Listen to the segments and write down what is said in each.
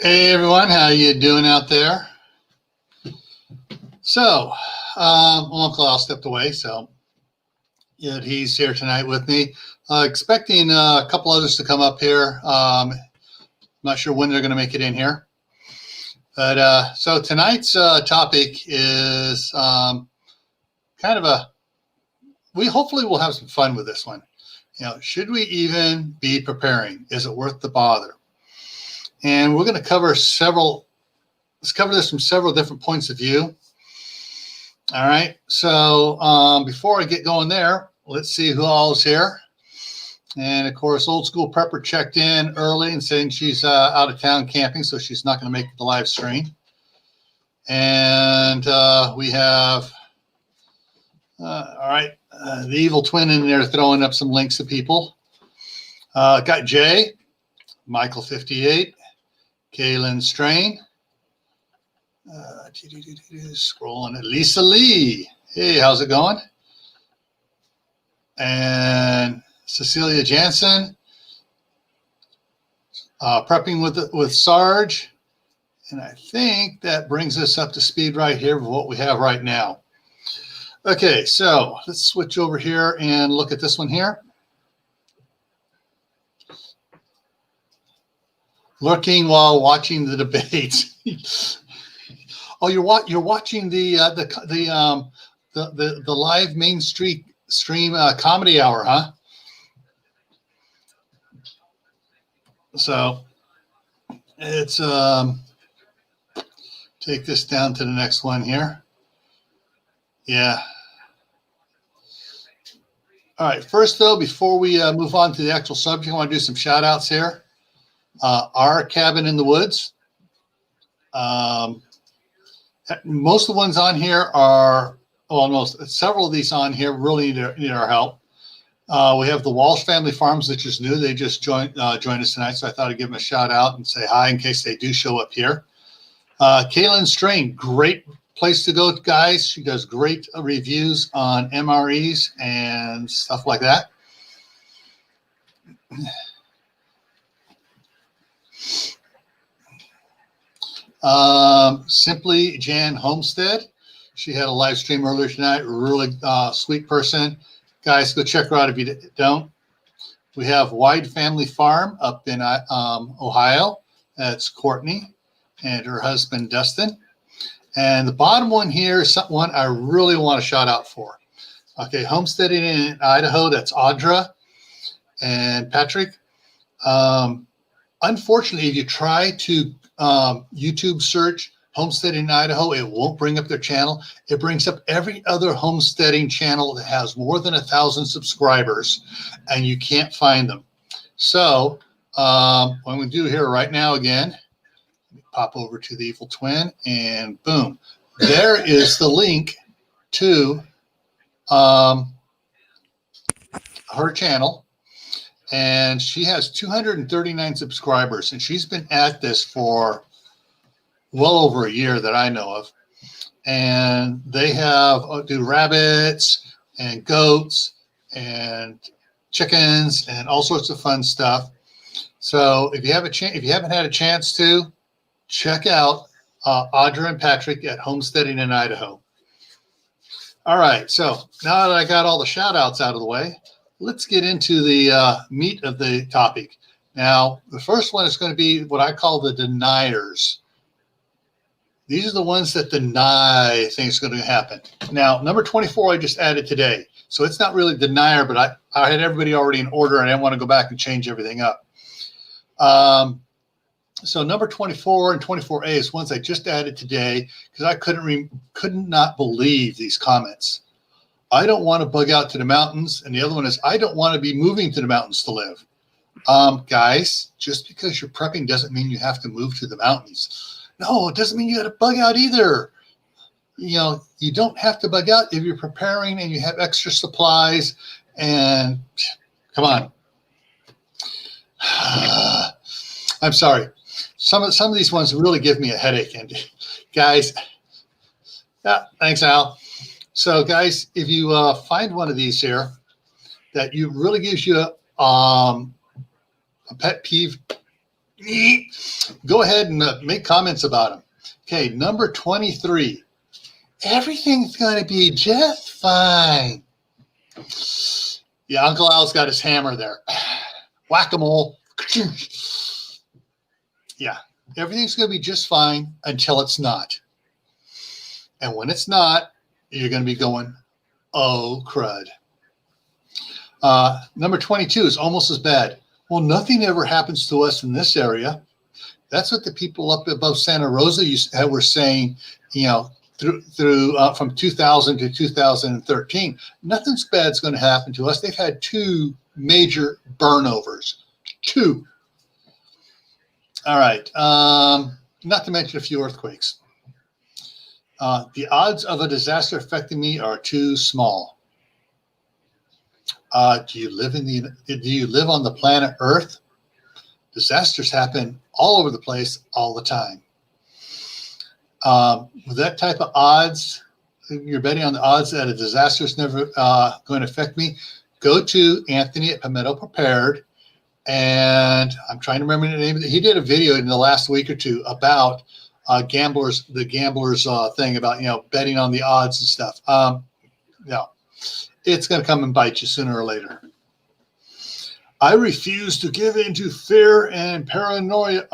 Hey everyone, how you doing out there? So, Uncle Al stepped away, so yet he's here tonight with me. Expecting a couple others to come up here. Not sure when they're going to make it in here. But so tonight's topic is kind of we hopefully will have some fun with this one. Should we even be preparing? Is it worth the bother? And we're going to cover let's cover this from several different points of view. All right. So before I get going there, let's see who all is here. And of course, Old School Prepper checked in early and saying she's out of town camping, so she's not going to make the live stream. And we have, all right, the evil twin in there throwing up some links to people. Got Jay, Michael 58, Kaylin Strain. Scrolling at Lisa Lee. Hey, how's it going? And Cecilia Jansen. Prepping with Sarge. And I think that brings us up to speed right here with what we have right now. Okay, so let's switch over here and look at this one here. Lurking while watching the debates. Oh, you're watching the live Main Street stream comedy hour, huh? So it's take this down to the next one here. Yeah. All right. First, though, before we move on to the actual subject, I want to do some shout outs here. Our Cabin in the Woods. Most of the ones on here are, several of these on here really need our help. We have the Walsh Family Farms, which is new. They just joined us tonight, so I thought I'd give them a shout out and say hi in case they do show up here. Kaylin Strain, great place to go, guys. She does great reviews on MREs and stuff like that. Simply Jan Homestead. She had a live stream earlier tonight. Really sweet person. Guys, go check her out if you don't. We have Wide Family Farm up in Ohio. That's Courtney and her husband, Dustin. And the bottom one here is one I really want to shout out for. Okay, Homesteading in Idaho. That's Audra and Patrick. Unfortunately, if you try to YouTube search homesteading in Idaho, it won't bring up their channel. It brings up every other homesteading channel that has more than 1,000 subscribers, and you can't find them. So what I'm going to do here right now again, pop over to the evil twin, and boom, there is the link to her channel. And she has 239 subscribers, and she's been at this for well over a year that I know of. And they do rabbits and goats and chickens and all sorts of fun stuff. So if you have if you haven't had a chance to, check out Audra and Patrick at Homesteading in Idaho. All right, so now that I got all the shout outs out of the way, let's get into the meat of the topic. Now, the first one is going to be what I call the deniers. These are the ones that deny things are going to happen. Now, number 24 I just added today. So it's not really denier, but I had everybody already in order, and I didn't want to go back and change everything up. So number 24 and 24A is ones I just added today because I could not believe these comments. I don't want to bug out to the mountains. And the other one is, I don't want to be moving to the mountains to live. Guys, just because you're prepping doesn't mean you have to move to the mountains. No, it doesn't mean you got to bug out either. You don't have to bug out if you're preparing and you have extra supplies. And come on. I'm sorry. Some of these ones really give me a headache. And guys, yeah, thanks, Al. So, guys, if you find one of these here that really gives you a pet peeve Go ahead and make comments about them. Okay, number 23. Everything's going to be just fine. Yeah, Uncle Al's got his hammer there. Whack-a-mole. Yeah, everything's going to be just fine until it's not. And when it's not, you're going to be going, oh, crud. Number 22 is almost as bad. Well, nothing ever happens to us in this area. That's what the people up above Santa Rosa were saying, through from 2000 to 2013. Nothing's bad's going to happen to us. They've had 2 major burnovers. 2. All right. Not to mention a few earthquakes. The odds of a disaster affecting me are too small. Do you live on the planet Earth? Disasters happen all over the place all the time. With that type of odds, you're betting on the odds that a disaster is never going to affect me. Go to Anthony at Palmetto Prepared, and I'm trying to remember the name of it. He did a video in the last week or two about the gamblers thing about betting on the odds and stuff. No, it's going to come and bite you sooner or later. I refuse to give in to fear and paranoia.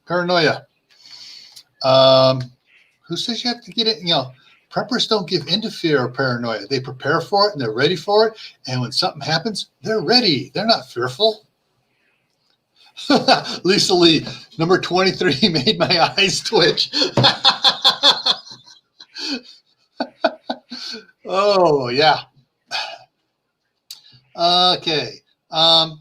Paranoia. Who says you have to get it? Preppers don't give in to fear or paranoia. They prepare for it and they're ready for it. And when something happens, they're ready. They're not fearful. Lisa Lee, number 23 made my eyes twitch. Oh, yeah. Okay. I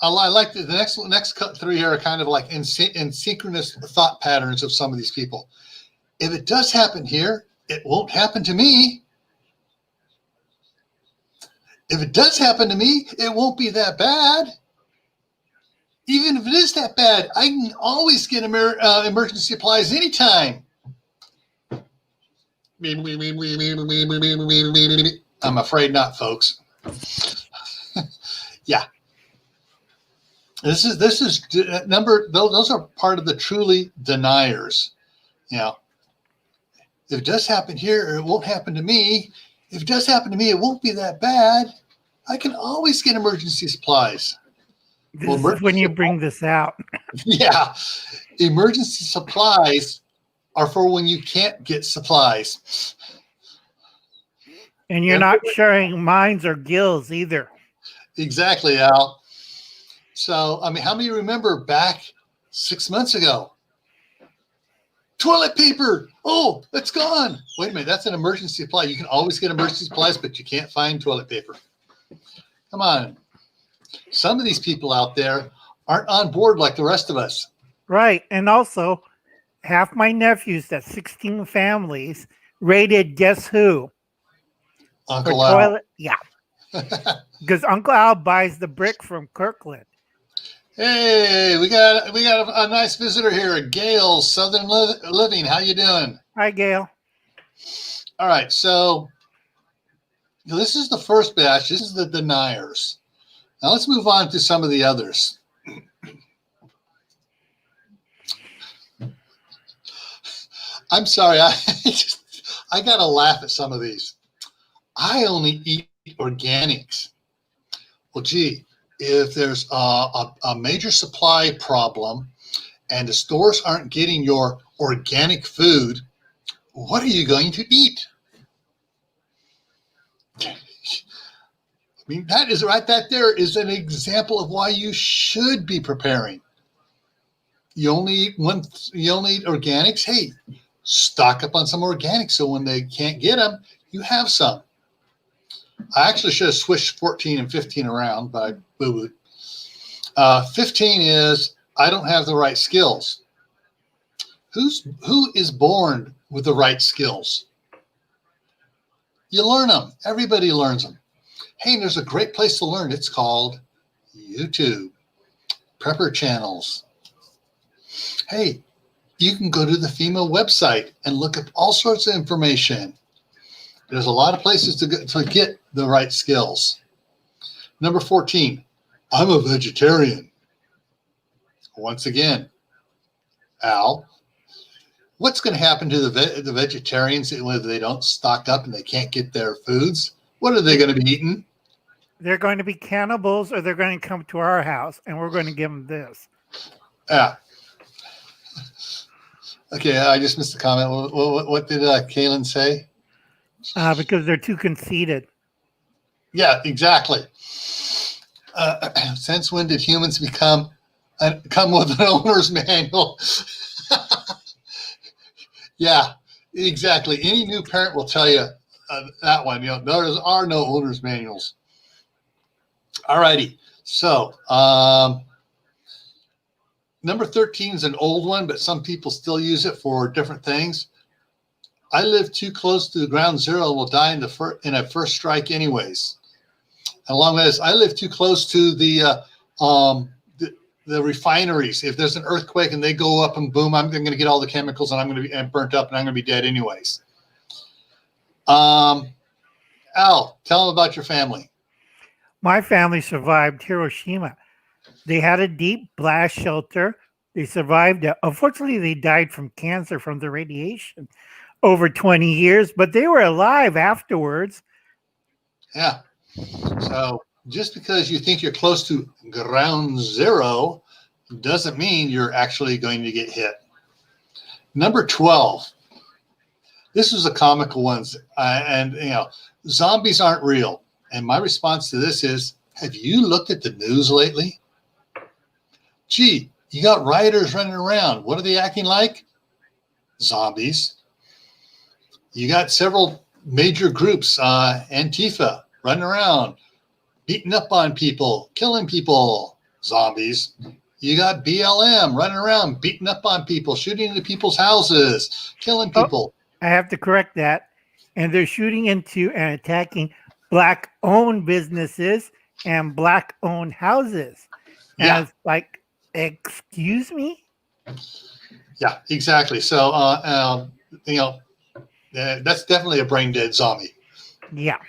like the next 3 here are kind of like in synchronous thought patterns of some of these people. If it does happen here, it won't happen to me. If it does happen to me, it won't be that bad. Even if it is that bad, I can always get emergency supplies anytime. I'm afraid not, folks. Yeah. This is number. Those are part of the truly deniers. If it does happen here, it won't happen to me. If it does happen to me, it won't be that bad. I can always get emergency supplies. This is when you bring this out. Yeah. Emergency supplies are for when you can't get supplies. And you're not sharing minds or gills either. Exactly, Al. So, how many remember back 6 months ago? Toilet paper. Oh, it's gone. Wait a minute. That's an emergency supply. You can always get emergency supplies, but you can't find toilet paper. Come on. Some of these people out there aren't on board like the rest of us. Right. And also, half my nephews, that's 16 families, rated guess who? Uncle Al. Toilet. Yeah. Because Uncle Al buys the brick from Kirkland. Hey, we got a nice visitor here, Gail, Southern Living. How you doing? Hi, Gail. All right, so this is the first batch. This is the deniers. Now let's move on to some of the others. I'm sorry, I gotta laugh at some of these. I only eat organics. Well, gee. If there's a major supply problem and the stores aren't getting your organic food, what are you going to eat? That is right. That there is an example of why you should be preparing. You only eat organics. Hey, stock up on some organics so when they can't get them, you have some. I actually should have switched 14 and 15 around, but I boo-booed. 15 is I don't have the right skills. Who is born with the right skills? You learn them. Everybody learns them. Hey, there's a great place to learn. It's called YouTube. Prepper channels. Hey, you can go to the FEMA website and look up all sorts of information. There's a lot of places to get the right skills. Number 14, I'm a vegetarian. once again, Al, what's going to happen to the vegetarians when they don't stock up and they can't get their foods? What are they going to be eating? They're going to be cannibals, or they're going to come to our house, and we're going to give them this. Yeah. Okay, I just missed the comment. What did Kaylin say? Because they're too conceited. Yeah, exactly. Since when did humans come with an owner's manual? Yeah, exactly. Any new parent will tell you that one. There are no owner's manuals. All righty. So number 13 is an old one, but some people still use it for different things. I live too close to the ground zero and will die in a first strike anyways. And along with this, I live too close to the refineries. If there's an earthquake and they go up and boom, I'm going to get all the chemicals and I'm going to be burnt up and I'm going to be dead anyways. Al, tell them about your family. My family survived Hiroshima. They had a deep blast shelter. They survived. Unfortunately, they died from cancer from the radiation over 20 years, but they were alive afterwards. Yeah. So just because you think you're close to ground zero doesn't mean you're actually going to get hit. Number 12. This is a comical one. And, zombies aren't real. And my response to this is, have you looked at the news lately? Gee, you got rioters running around. What are they acting like? Zombies. You got several major groups, Antifa, running around, beating up on people, killing people, zombies. You got BLM running around, beating up on people, shooting into people's houses, killing people. I have to correct that. And they're shooting into and attacking Black-owned businesses and Black-owned houses. And Yeah. it's like, excuse me? Yeah, exactly. So, that's definitely a brain dead zombie. Yeah.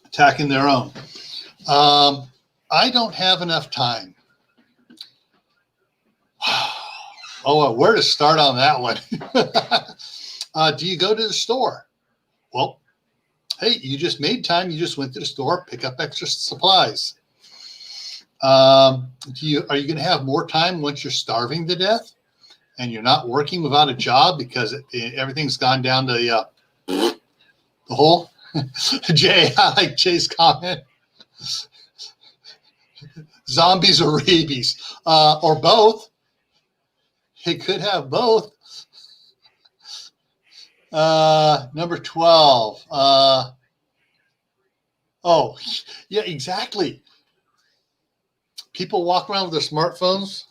Attacking their own. I don't have enough time. Where to start on that one? Do you go to the store? Well, hey, you just made time. You just went to the store, pick up extra supplies. Are you going to have more time once you're starving to death and you're not working without a job because everything's gone down to the hole? Jay, I like Jay's comment. Zombies or rabies, or both. It could have both. Number 12. Yeah, exactly. People walk around with their smartphones.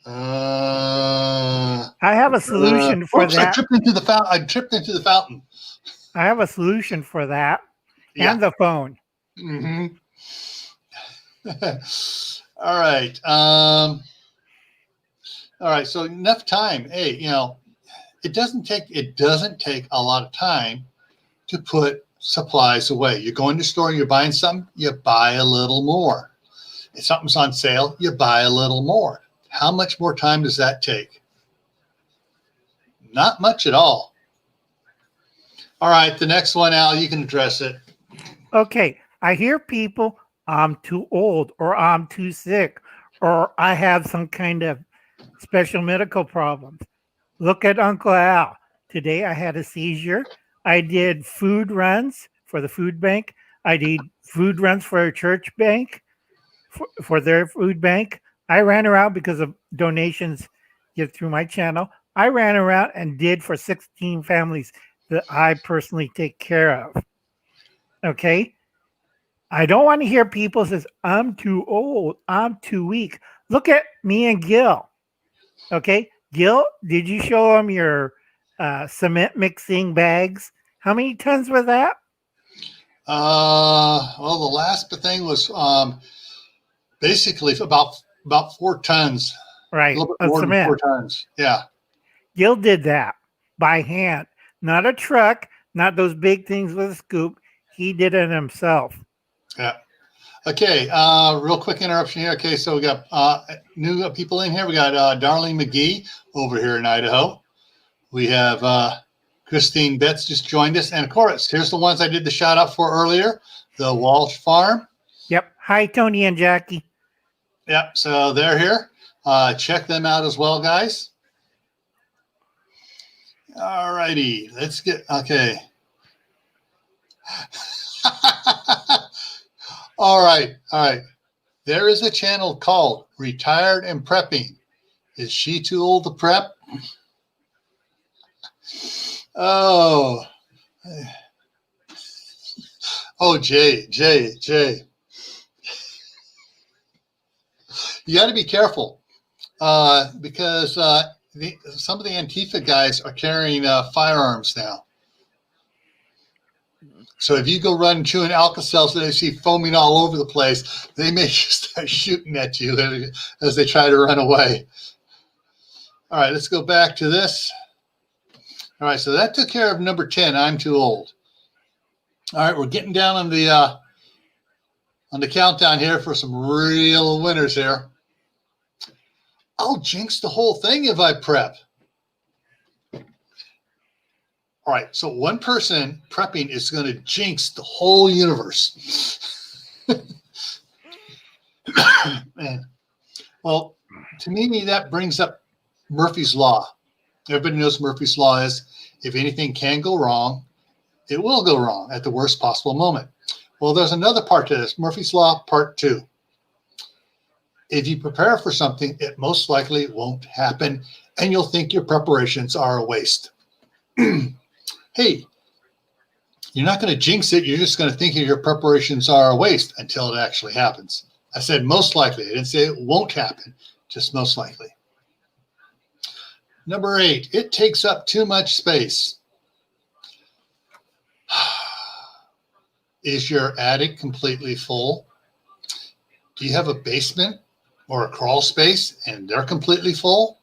I have a solution for that. I tripped into the fountain. I have a solution for that. Yeah. And the phone. Mm-hmm. All right. All right. So enough time. Hey, it doesn't take a lot of time to put supplies away. You're going to the store, you're buying something, you buy a little more. If something's on sale, you buy a little more. How much more time does that take? Not much at all. All right, the next one, Al, you can address it. Okay, I hear people, I'm too old, or I'm too sick, or I have some kind of special medical problems. Look at Uncle Al. Today I had a seizure. I did food runs for the food bank. I did food runs for a church bank, for their food bank. I ran around because of donations get through my channel. I ran around and did for 16 families that I personally take care of. Okay? I don't want to hear people says, I'm too old, I'm too weak. Look at me and Gil. Okay? Gil, did you show him your cement mixing bags? How many tons were that? Well, the last thing was basically about 4 tons. Right. A little bit more than 4 tons. Yeah. Gil did that by hand. Not a truck, not those big things with a scoop. He did it himself. Yeah. Okay, real quick interruption here. Okay, so we got new people in here. We got Darlene McGee over here in Idaho. We have Christine Betts just joined us. And of course, here's the ones I did the shout out for earlier, the Walsh Farm. Yep. Hi, Tony and Jackie. Yep, so they're here. Check them out as well, guys. All righty, let's get, okay. All right. There is a channel called Retired and Prepping. Is she too old to prep? Oh, Jay. You got to be careful because some of the Antifa guys are carrying firearms now. So if you go run chewing Alka-Seltz that they see foaming all over the place, they may start shooting at you as they try to run away. All right, let's go back to this. All right, so that took care of number 10, I'm too old. All right, we're getting down on the countdown here for some real winners here. I'll jinx the whole thing if I prep. All right, so one person prepping is going to jinx the whole universe. Man. Well, to me, that brings up Murphy's Law. Everybody knows Murphy's Law is if anything can go wrong, it will go wrong at the worst possible moment. Well, there's another part to this, Murphy's Law Part 2. If you prepare for something, it most likely won't happen, and you'll think your preparations are a waste. Hey, you're not going to jinx it. You're just going to think your preparations are a waste until it actually happens. I said most likely. I didn't say it won't happen, just most likely. Number 8, it takes up too much space. Is your attic completely full? Do you have a basement or a crawl space and they're completely full?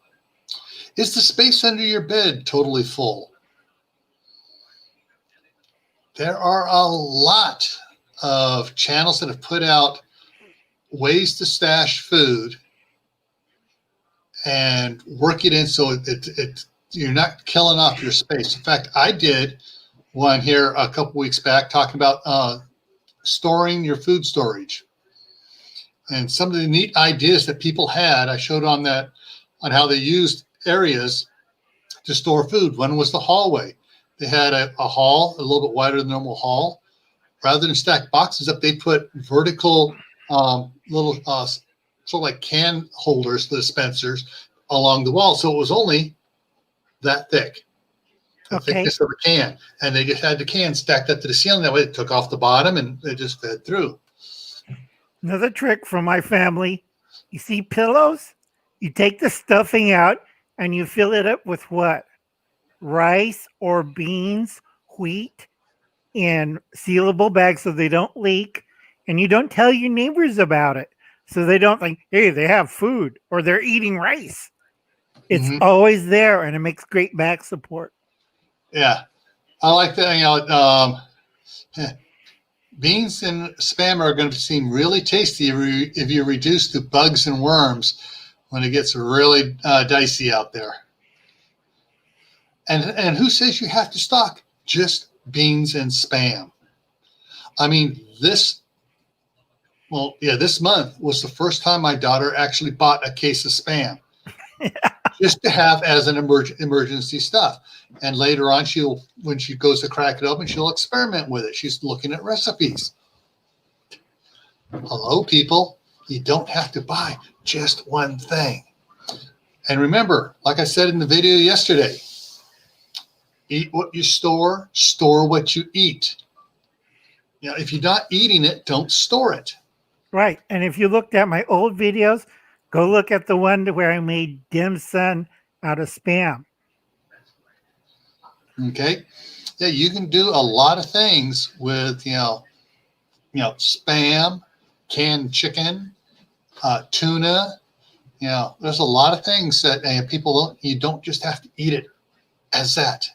Is the space under your bed totally full? There are a lot of channels that have put out ways to stash food and work it in so you're not killing off your space. In fact, I did one here a couple weeks back talking about storing your food storage. And some of the neat ideas that people had, I showed on how they used areas to store food. One was the hallway. They had a hall, a little bit wider than normal hall. Rather than stack boxes up, they put vertical little sort of like can holders, the dispensers, along the wall. So it was only that thick, the thickness of a can. And they just had the can stacked up to the ceiling. That way it took off the bottom and it just fed through. Another trick from my family, you see pillows? You take the stuffing out and you fill it up with what? Rice or beans, wheat, in sealable bags so they don't leak. And you don't tell your neighbors about it. So they don't think, hey, they have food or they're eating rice. It's always there and it makes great back support. Yeah. I like that. Beans and spam are going to seem really tasty if you reduce the bugs and worms when it gets really dicey out there. And who says you have to stock just beans and spam? I mean, this month was the first time my daughter actually bought a case of spam just to have as an emergency stuff. And later on, when she goes to crack it open, she'll experiment with it. She's looking at recipes. Hello, people. You don't have to buy just one thing. And remember, like I said in the video yesterday, eat what you store what you eat. If you're not eating it, don't store it. Right. And if you looked at my old videos, go look at the one where I made dim sum out of spam. Okay. Yeah, you can do a lot of things with, spam, canned chicken, tuna. There's a lot of things that you don't just have to eat it as that.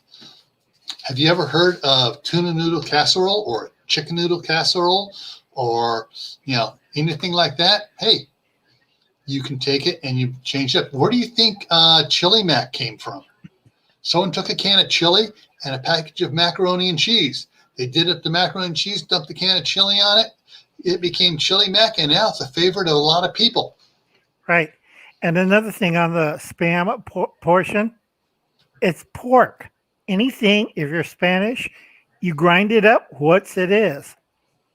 Have you ever heard of tuna noodle casserole or chicken noodle casserole or, anything like that, hey, you can take it and you change it. Where do you think Chili Mac came from? Someone took a can of chili and a package of macaroni and cheese. They did up the macaroni and cheese, dumped the can of chili on it. It became Chili Mac, and now it's a favorite of a lot of people. Right. And another thing on the spam portion, it's pork. Anything, if you're Spanish, you grind it up, what's it is.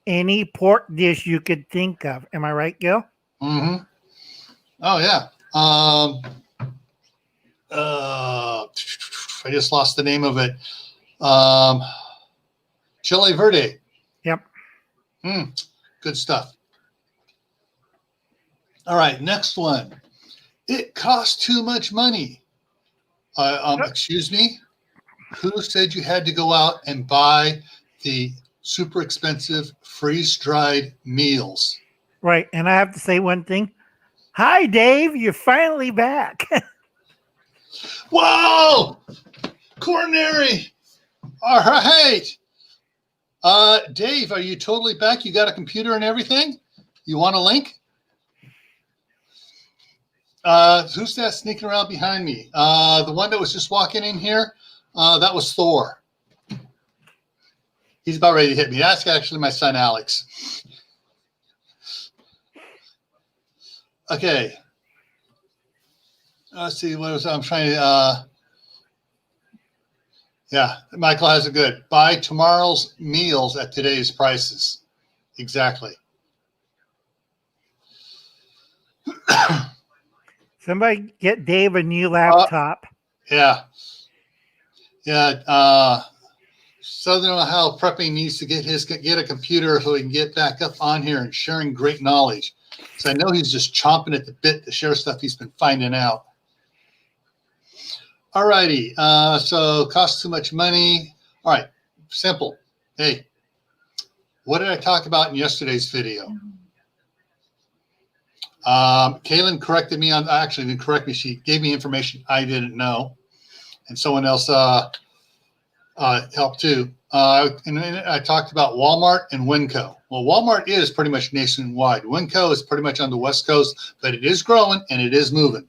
Any pork dish you could think of. Am I right, Gil? Mm-hmm. Oh, yeah. I just lost the name of it. Chile Verde. Yep. Good stuff. All right, next one. It costs too much money. Excuse me? Who said you had to go out and buy the super expensive freeze-dried meals? Right. And I have to say one thing. Hi, Dave. You're finally back. Whoa! Coronary. All right. Dave, are you totally back? You got a computer and everything? You want a link? Who's that sneaking around behind me? The one that was just walking in here? That was Thor. He's about ready to hit me. That's actually my son, Alex. Okay. Let's see. I'm trying to. Yeah, Michael has it good. Buy tomorrow's meals at today's prices. Exactly. Somebody get Dave a new laptop. Yeah. Southern Ohio Prepping needs to get a computer so he can get back up on here and sharing great knowledge. So I know he's just chomping at the bit to share stuff he's been finding out. All righty. So costs too much money. All right. Simple. Hey, what did I talk about in yesterday's video? Kaylin corrected me on, actually didn't correct me. She gave me information I didn't know. And someone else helped too. And then I talked about Walmart and Winco. Well, Walmart is pretty much nationwide. Winco is pretty much on the West Coast, but it is growing and it is moving.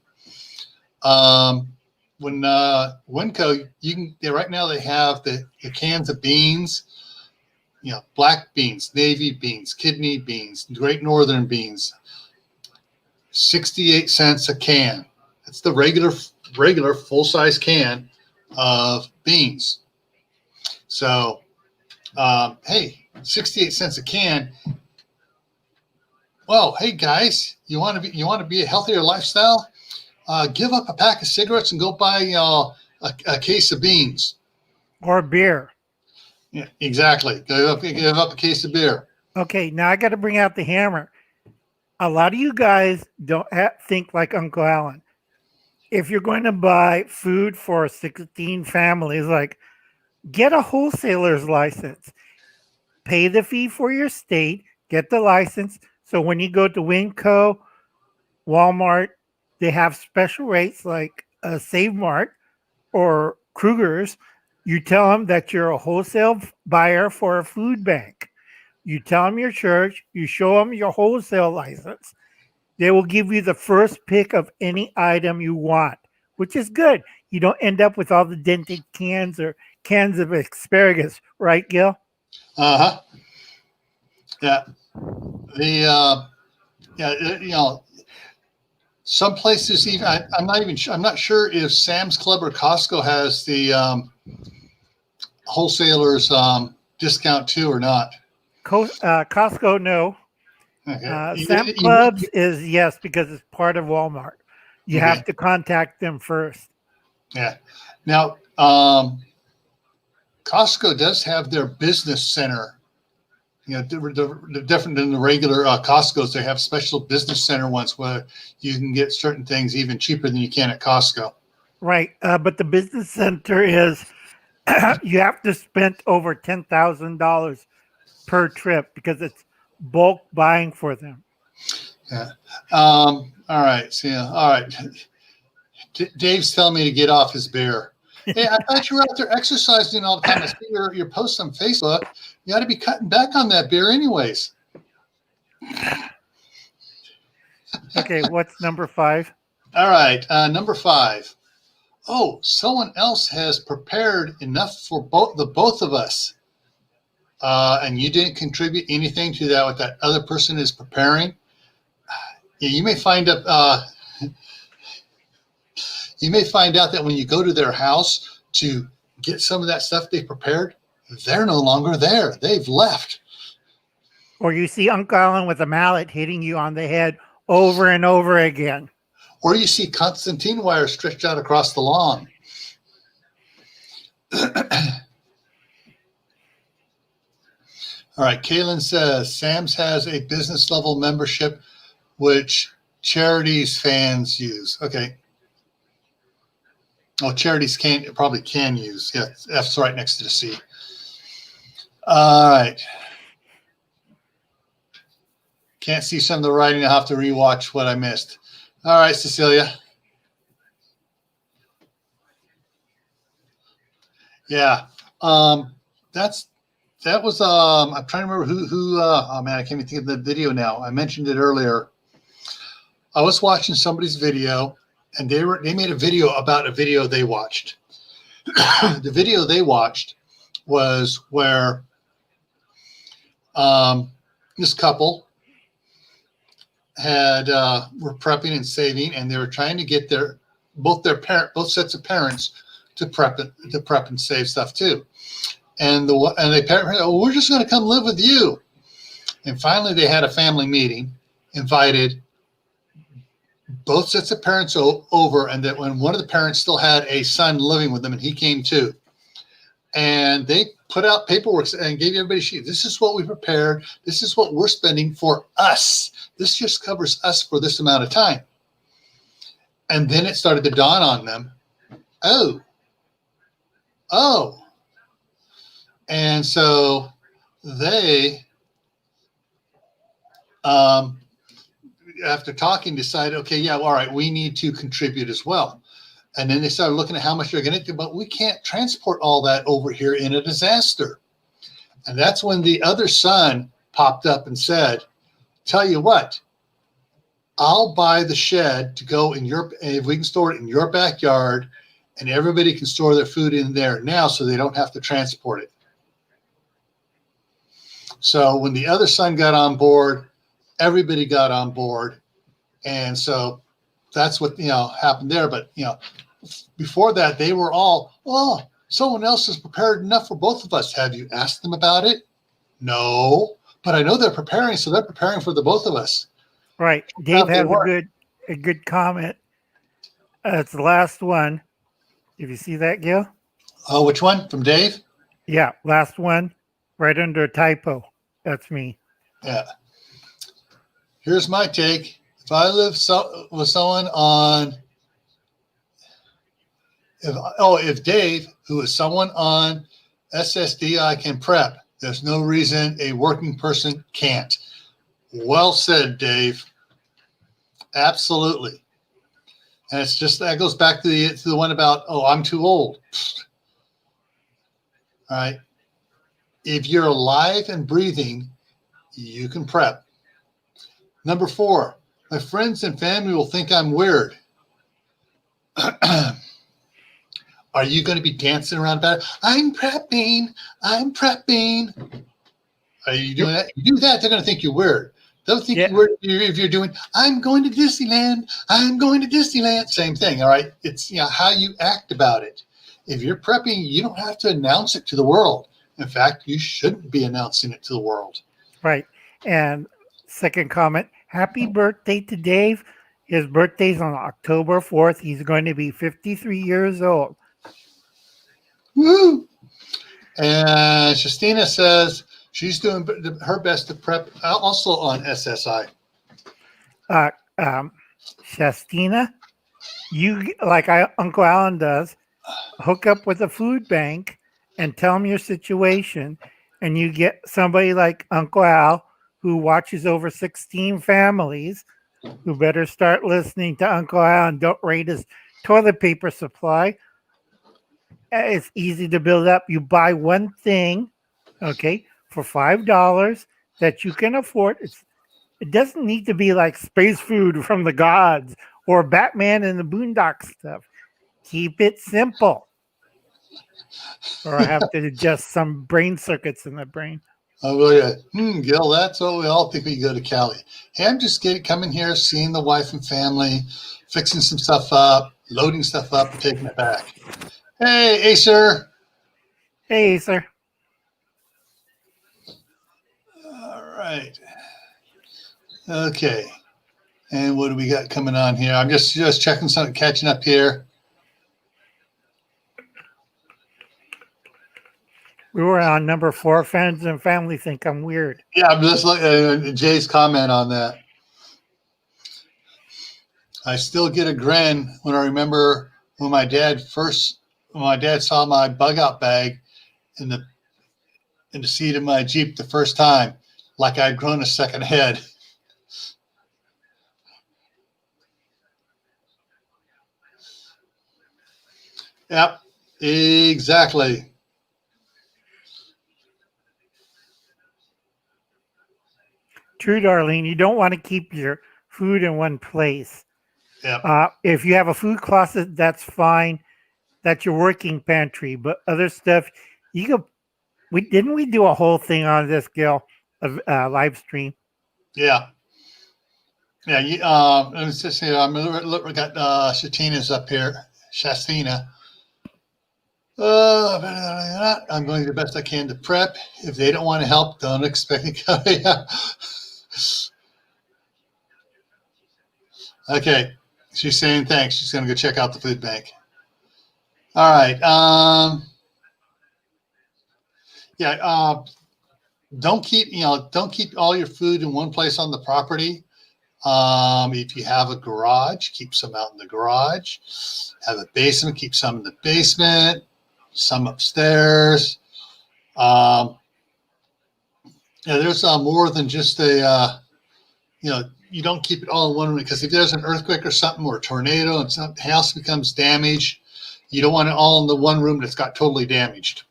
When Winco, right now they have the cans of beans, black beans, navy beans, kidney beans, great northern beans, 68 cents a can. That's the regular full-size can of beans. So, hey, 68 cents a can. Well, hey guys, you want to be a healthier lifestyle? Give up a pack of cigarettes and go buy a case of beans or beer. Yeah, exactly. Give up a case of beer. Okay, now I got to bring out the hammer. A lot of you guys don't think like Uncle Alan. If you're going to buy food for 16 families, like, get a wholesaler's license. Pay the fee for your state. Get the license. So when you go to Winco, Walmart, they have special rates like Save Mart or Kruger's. You tell them that you're a wholesale buyer for a food bank. You tell them your church. You show them your wholesale license. They will give you the first pick of any item you want, which is good. You don't end up with all the dented cans or cans of asparagus, right, Gil? Uh-huh. Yeah. Some places even I'm not sure if Sam's Club or Costco has the wholesalers discount too or not. Costco, no. Okay. Sam's Clubs is yes, because it's part of Walmart. You have to contact them first. Yeah. Now, Costco does have their business center. They're different than the regular Costco's. They have special business center ones where you can get certain things even cheaper than you can at Costco. Right. But the business center is you have to spend over $10,000 per trip because it's bulk buying for them. Yeah. All right. So, all right. Dave's telling me to get off his beer. Hey, I thought you were out there exercising all the time. I see your posts on Facebook. You ought to be cutting back on that beer anyways. Okay, what's number 5? All right, number 5. Oh, someone else has prepared enough for both of us, and you didn't contribute anything to that. What that other person is preparing, yeah, you may find out. You may find out that when you go to their house to get some of that stuff they prepared, they're no longer there. They've left. Or you see Uncle Alan with a mallet hitting you on the head over and over again. Or you see Constantine wire stretched out across the lawn. All right, Kaylin says, Sam's has a business level membership, which charities fans use. Okay. Oh, charities probably can use. Yeah, F's right next to the C. All right. Can't see some of the writing. I'll have to rewatch what I missed. All right, Cecilia. Yeah. That was I'm trying to remember who oh man, I can't even think of the video now. I mentioned it earlier. I was watching somebody's video and they made a video about a video they watched. The video they watched was where this couple had were prepping and saving, and they were trying to get both sets of parents to prep and save stuff too. And they parent, oh, we're just going to come live with you. And finally, they had a family meeting, invited both sets of parents over, and that when one of the parents still had a son living with them, and he came too. And they put out paperwork and gave everybody a sheet. This is what we prepared. This is what we're spending for us. This just covers us for this amount of time. And then it started to dawn on them. Oh. And so they, after talking, decided, okay, yeah, well, all right, we need to contribute as well. And then they started looking at how much they're going to do, but we can't transport all that over here in a disaster. And that's when the other son popped up and said, tell you what, I'll buy the shed to go if we can store it in your backyard, and everybody can store their food in there now so they don't have to transport it. So when the other son got on board, everybody got on board. And so that's what, happened there. But, before that, they were all, oh, someone else is prepared enough for both of us. Have you asked them about it? No, but I know they're preparing. So they're preparing for the both of us. Right. Dave has a good comment. It's the last one. Did you see that, Gil? Oh, which one? From Dave? Yeah, last one, right under a typo. That's me. Yeah. Here's my take. If I live with someone on, if Dave, who is someone on SSDI, can prep, there's no reason a working person can't. Well said, Dave. Absolutely. And it's just, that goes back to the one about, oh, I'm too old. All right. If you're alive and breathing, you can prep. Number 4, my friends and family will think I'm weird. Are you going to be dancing around about it? I'm prepping. Are you doing that? You do that, they're going to think you're weird. They'll think you're weird if you're doing, I'm going to Disneyland. Same thing, all right? It's how you act about it. If you're prepping, you don't have to announce it to the world. In fact, you shouldn't be announcing it to the world. Right. And second comment, happy birthday to Dave. His birthday's on October 4th. He's going to be 53 years old. Woo! And Justina says she's doing her best to prep, also on SSI. Shastina, you, like Uncle Alan does, hook up with a food bank and tell them your situation, and you get somebody like Uncle Al who watches over 16 families who better start listening to Uncle Al and don't rate his toilet paper supply. It's easy to build up. You buy one thing, okay, for $5 that you can afford. It doesn't need to be like space food from the gods or Batman and the Boondock stuff. Keep it simple. Or I have to adjust some brain circuits in the brain. Oh, yeah. Gil, that's what we all think when you go to Cali. Hey, I'm just coming here, seeing the wife and family, fixing some stuff up, loading stuff up, and taking it back. Hey, sir. Hey, sir. All right. Okay. And what do we got coming on here? I'm just checking something, catching up here. We were on number 4. Friends and family think I'm weird. Yeah, I'm just looking at Jay's comment on that. I still get a grin when I remember when my dad saw my bug out bag in the seat of my Jeep the first time, like I'd grown a second head. Yep, exactly. True, Darlene. You don't want to keep your food in one place. Yep. If you have a food closet, that's fine. That's your working pantry. But other stuff, you go. Didn't we do a whole thing on this, Gil? A live stream. Yeah. Yeah. Let's just say we got Shatina's up here. Shastina. I'm going the best I can to prep. If they don't want to help, don't expect it. Yeah. Okay. She's saying thanks. She's going to go check out the food bank. All right. Don't keep all your food in one place on the property. If you have a garage, keep some out in the garage. Have a basement, keep some in the basement, some upstairs. There's more than just you don't keep it all in one room, because if there's an earthquake or something, or a tornado, and some house becomes damaged, you don't want it all in the one room that's got totally damaged.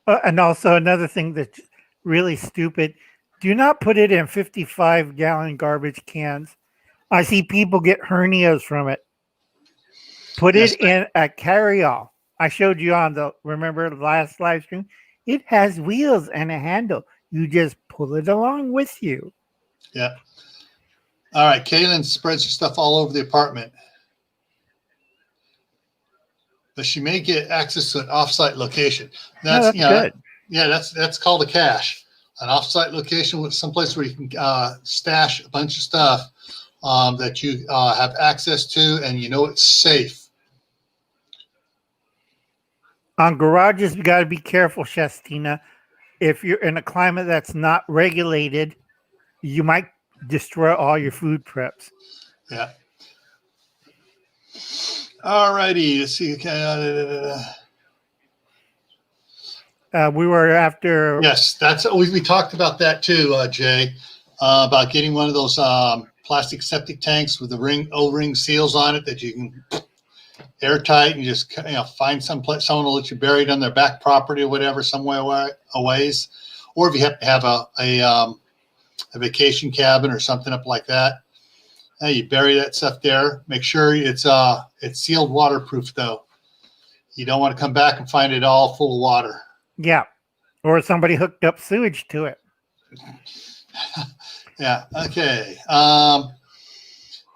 And also another thing that's really stupid, do not put it in 55-gallon garbage cans. I see people get hernias from it. Put it in a carry-all. I showed you remember the last live stream? It has wheels and a handle. You just pull it along with you. Yeah. All right. Kaylin spreads her stuff all over the apartment, but she may get access to an offsite location. That's good. Yeah, that's called a cache. An offsite location with someplace where you can stash a bunch of stuff that you have access to, and it's safe. On garages, you got to be careful, Shastina. If you're in a climate that's not regulated, you might destroy all your food preps. Yeah. All righty. Let's see. We were after. Yes, we talked about that too, Jay, about getting one of those plastic septic tanks with the O-ring seals on it that you can airtight, and just find someone will let you bury it on their back property or whatever, somewhere a ways, or if you have to have a vacation cabin or something up like that, you bury that stuff there. Make sure it's sealed, waterproof though. You don't want to come back and find it all full of water. Yeah, or somebody hooked up sewage to it. Yeah. Okay. That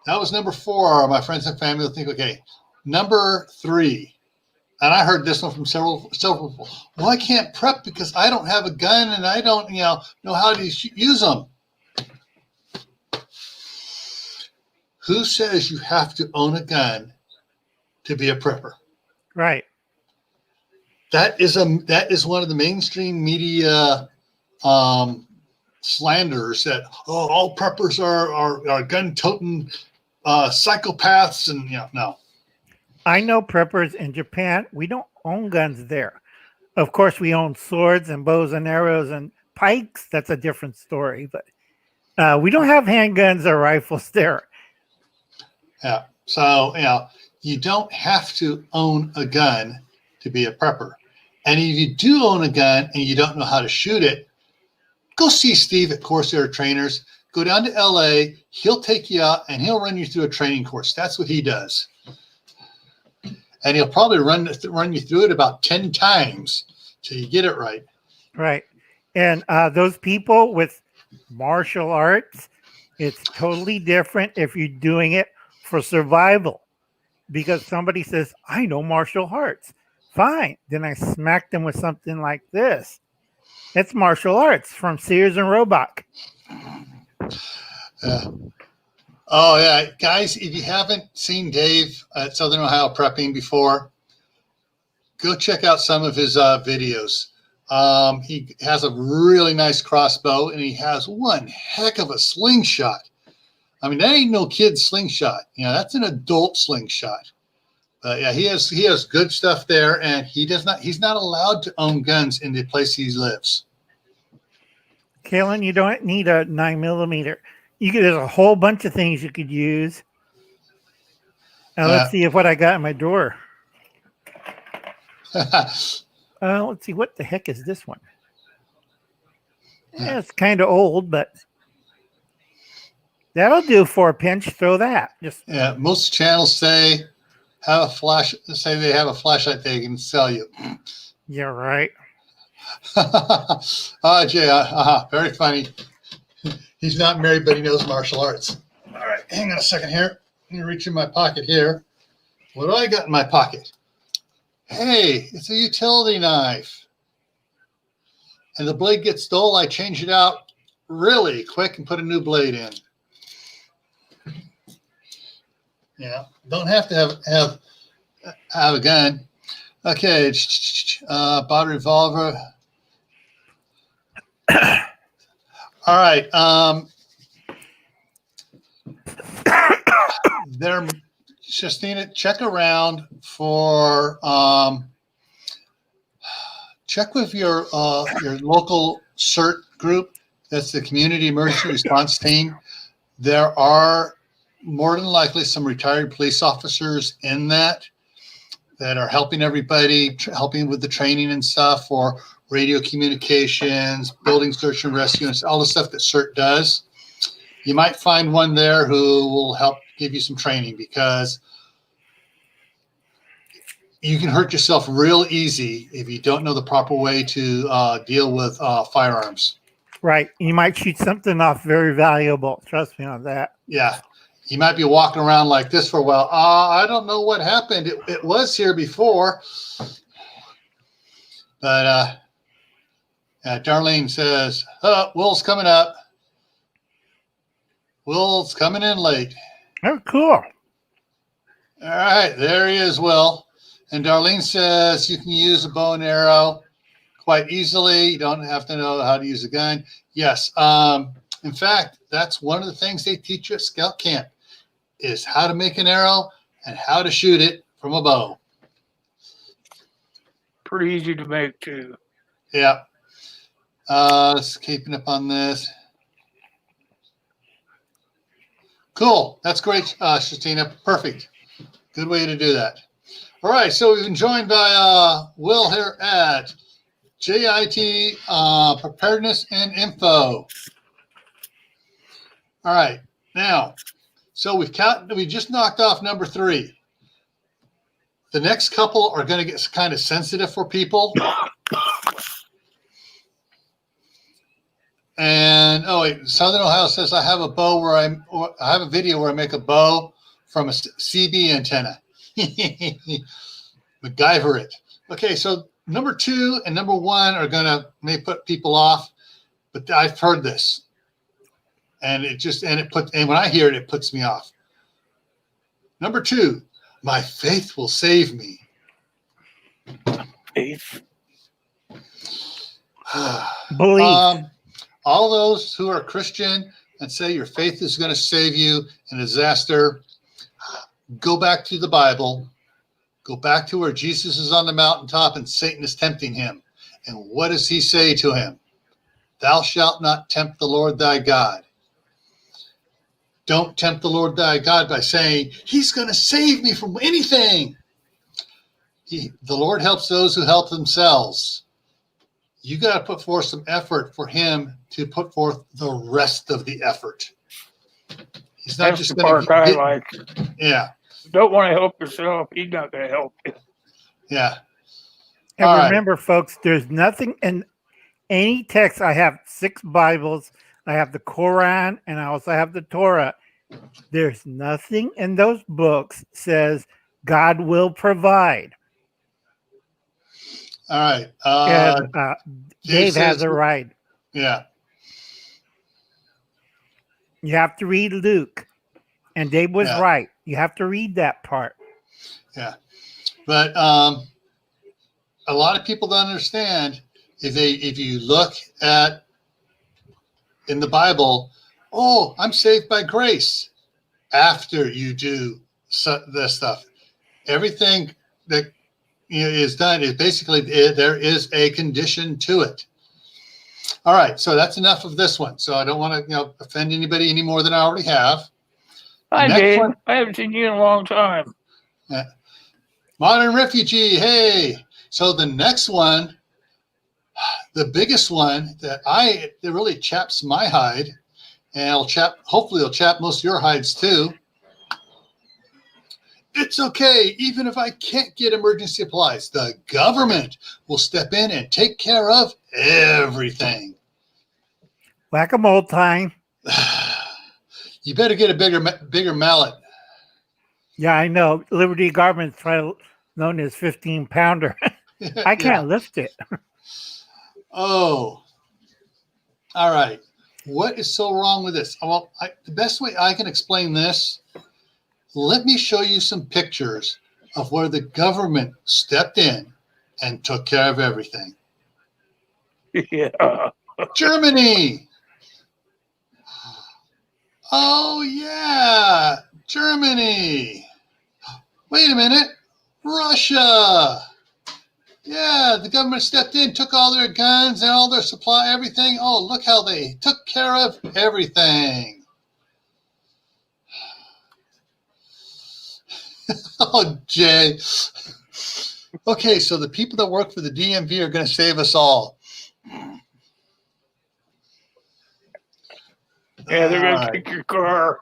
was number 4. My friends and family will think, okay. Number 3, and I heard this one from several people. Well, I can't prep because I don't have a gun and I don't, know how to use them. Who says you have to own a gun to be a prepper? Right. That is one of the mainstream media slanders that all preppers are gun-toting psychopaths, and no. I know preppers in Japan. We don't own guns there. Of course, we own swords and bows and arrows and pikes. That's a different story. But we don't have handguns or rifles there. Yeah. So, you don't have to own a gun to be a prepper. And if you do own a gun and you don't know how to shoot it, go see Steve at Corsair Trainers. go down to LA. He'll take you out and he'll run you through a training course. That's what he does. And he'll probably run you through it about 10 times till you get it right. Right. And those people with martial arts, it's totally different if you're doing it for survival. Because somebody says, I know martial arts. Fine. Then I smack them with something like this. It's martial arts from Sears and Roebuck. Oh, yeah. Guys, if you haven't seen Dave at Southern Ohio Prepping before, go check out some of his videos. He has a really nice crossbow, and he has one heck of a slingshot. I mean, that ain't no kid's slingshot. You know, that's an adult slingshot. Yeah, he has good stuff there, and he's not allowed to own guns in the place he lives. Kalen, you don't need a 9mm. There's a whole bunch of things you could use. Now let's see what I got in my drawer. Let's see, what the heck is this one? Yeah, it's kind of old, but that'll do for a pinch. Throw that. Most channels say they have a flashlight they can sell you. Yeah, right. Jay, very funny. He's not married, but he knows martial arts. All right, hang on a second here. Let me reach in my pocket here. What do I got in my pocket? Hey, it's a utility knife. And the blade gets dull, I change it out really quick and put a new blade in. Yeah, don't have to have a gun. Okay, bought a revolver. All right. There, Justina, check around for check with your local CERT group. That's the Community Emergency Response Team. There are more than likely some retired police officers in that are helping everybody, helping with the training and stuff for radio communications, building search and rescue, and all the stuff that CERT does. You might find one there who will help give you some training, because you can hurt yourself real easy if you don't know the proper way to deal with firearms. Right. You might shoot something off very valuable. Trust me on that. Yeah. You might be walking around like this for a while. I don't know what happened. It was here before. But Darlene says, Will's coming up. Will's coming in late. Oh, cool. All right. There he is, Will. And Darlene says you can use a bow and arrow quite easily. You don't have to know how to use a gun. Yes. In fact, that's one of the things they teach you at Scout Camp, is how to make an arrow and how to shoot it from a bow. Pretty easy to make, too. Yeah. Let's keeping up on this. Cool. That's great, Justina. Perfect. Good way to do that. All right. So we've been joined by Will here at JIT Preparedness and Info. All right. Now, so we just knocked off number 3. The next couple are going to get kind of sensitive for people. And Southern Ohio says I have a bow I have a video where I make a bow from a CB antenna. MacGyver it. Okay, so number 2 and number 1 are may put people off, but I've heard this, and when I hear it, it puts me off. Number 2, my faith will save me. Faith. Belief. All those who are Christian and say your faith is going to save you in a disaster, go back to the Bible. Go back to where Jesus is on the mountaintop and Satan is tempting him. And what does he say to him? Thou shalt not tempt the Lord thy God. Don't tempt the Lord thy God by saying, he's going to save me from anything. The Lord helps those who help themselves. you got to put forth some effort for him to put forth the rest of the effort. He's not That's just the going part I to like. Yeah. Don't want to help yourself. He's not going to help you. Yeah. And All right. remember, folks, there's nothing in any text. I have 6 Bibles. I have the Quran, and I also have the Torah. There's nothing in those books says God will provide. All right. And Dave has says- it right. Yeah. You have to read Luke, and Dave was Yeah. right. You have to read that part. Yeah. But a lot of people don't understand if you look at in the Bible, oh, I'm saved by grace after you do this stuff. Everything that is done is basically there is a condition to it. All right, so that's enough of this one. So I don't want to offend anybody any more than I already have. Hi, next Dave. one- I haven't seen you in a long time. Modern refugee, hey. So the next one, the biggest one that really chaps my hide, and hopefully it'll chap most of your hides too. It's okay, even if I can't get emergency supplies, the government will step in and take care of everything. Whack-a-mole time. You better get a bigger mallet. Yeah, I know. Liberty Garments, known as 15-pounder. I can't lift it. Oh, all right. What is so wrong with this? Well, the best way I can explain this, let me show you some pictures of where the government stepped in and took care of everything. Yeah. Germany. Oh, yeah. Germany. Wait a minute. Russia. Yeah, the government stepped in, took all their guns and all their supply, everything. Oh, look how they took care of everything. Oh, Jay. Okay, so the people that work for the DMV are going to save us all. Yeah, they're going All to right. take your car.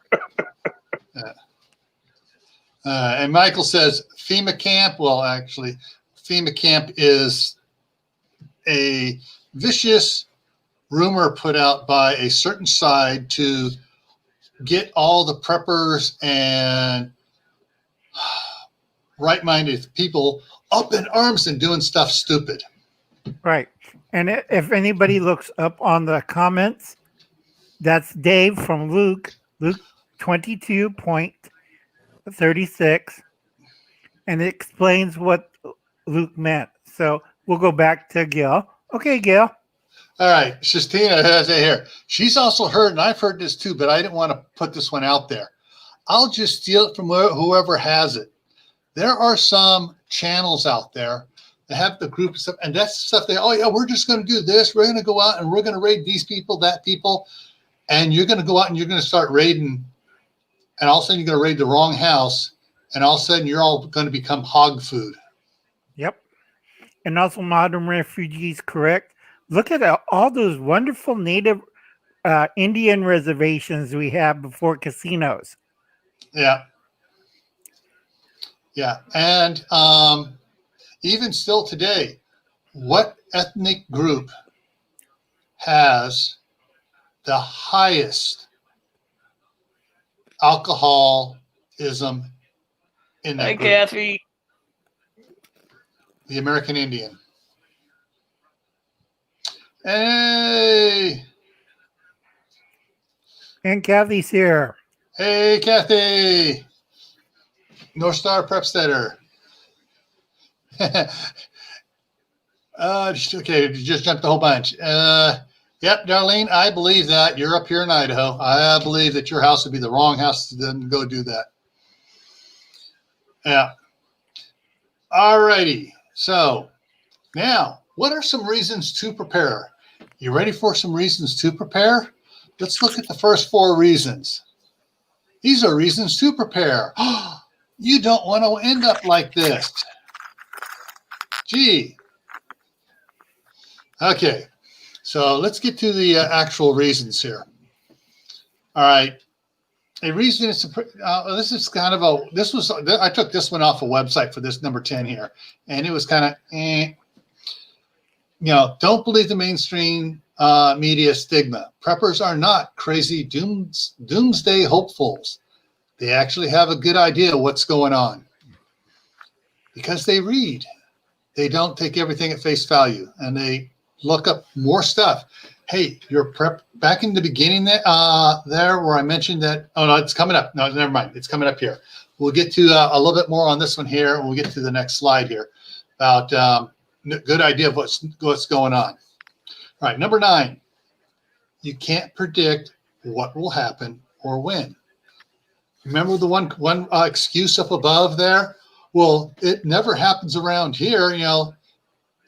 And Michael says FEMA camp. Well, actually, FEMA camp is a vicious rumor put out by a certain side to get all the preppers and right-minded people up in arms and doing stuff stupid. Right. And if anybody looks up on the comments, that's Dave from Luke 22.36. And it explains what Luke meant. So we'll go back to Gil. Okay, Gil. All right, Sistina has it here. She's also heard, and I've heard this too, but I didn't want to put this one out there. I'll just steal it from whoever has it. There are some channels out there that have the group stuff, and that's stuff oh yeah, we're just going to do this. We're going to go out and we're going to raid these people, that people, and you're going to go out and you're going to start raiding, and all of a sudden you're going to raid the wrong house, and all of a sudden you're all going to become hog food. Yep. And also modern refugees, correct? Look at all those wonderful native Indian reservations we have before casinos. Yeah. Yeah. And even still today, what ethnic group has the highest alcoholism in that Hey, group? Kathy. The American Indian. Hey. And Kathy's here. Hey, Kathy. North Star Prepstetter. Okay, you just jumped a whole bunch. Yep, Darlene, I believe that. You're up here in Idaho. I believe that your house would be the wrong house to then go do that. Yeah. All righty. So now, what are some reasons to prepare? You ready for some reasons to prepare? Let's look at the first 4 reasons. These are reasons to prepare. You don't want to end up like this. Gee, Okay, so let's get to the actual reasons here. All right. A reason is this is kind of I took this one off a website for this number 10 here, and it was kind of don't believe the mainstream media stigma. Preppers are not crazy doomsday hopefuls. They actually have a good idea what's going on because they read. They don't take everything at face value, and they look up more stuff. Hey, your prep back in the beginning there where I mentioned that. Oh no, it's coming up. No, never mind. It's coming up here. We'll get to a little bit more on this one here, and we'll get to the next slide here about good idea of what's going on. All right, number 9. You can't predict what will happen or when. Remember the one excuse up above there? Well, it never happens around here. You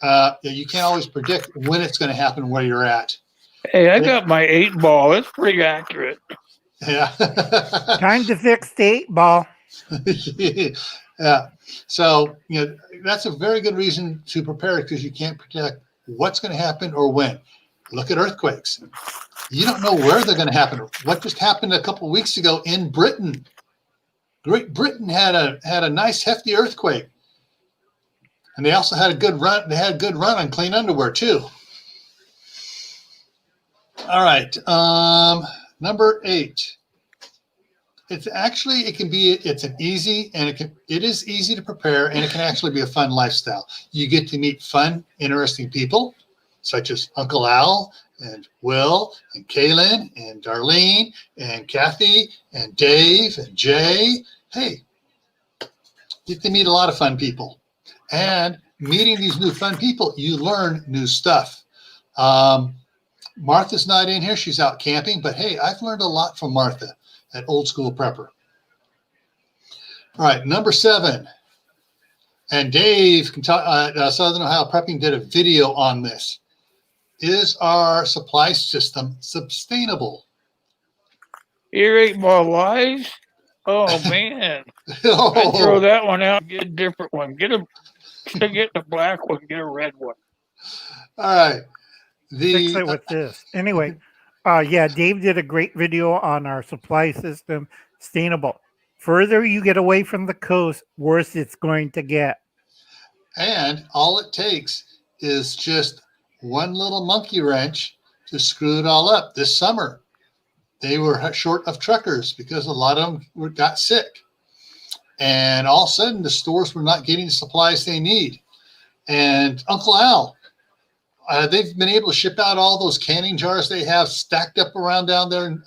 can't always predict when it's going to happen where you're at. Hey, I got my 8 ball. That's pretty accurate. Yeah. Time to fix the 8-ball. Yeah. So, that's a very good reason to prepare because you can't predict what's going to happen or when. Look at earthquakes. You don't know where they're going to happen. What just happened a couple of weeks ago in Britain? Great Britain had a nice hefty earthquake. And they also had a good run. They had a good run on clean underwear too. All right. Number 8. It's easy to prepare, and it can actually be a fun lifestyle. You get to meet fun, interesting people, such as Uncle Al and Will and Kaylin and Darlene and Kathy and Dave and Jay. Hey, get to meet a lot of fun people. And meeting these new fun people, you learn new stuff. Martha's not in here. She's out camping. But, hey, I've learned a lot from Martha at Old School Prepper. All right, number 7. And Dave, Southern Ohio Prepping, did a video on this. Is our supply system sustainable? Your 8 ball lies? Oh, man. I'd throw that one out and get a different one. Instead of getting a black one, get a red one. All right. Fix it with this. Anyway, Dave did a great video on our supply system, sustainable. Further you get away from the coast, worse it's going to get. And all it takes is just one little monkey wrench to screw it all up. This summer, they were short of truckers because a lot of them got sick. And all of a sudden, the stores were not getting the supplies they need. And Uncle Al, they've been able to ship out all those canning jars they have stacked up around down there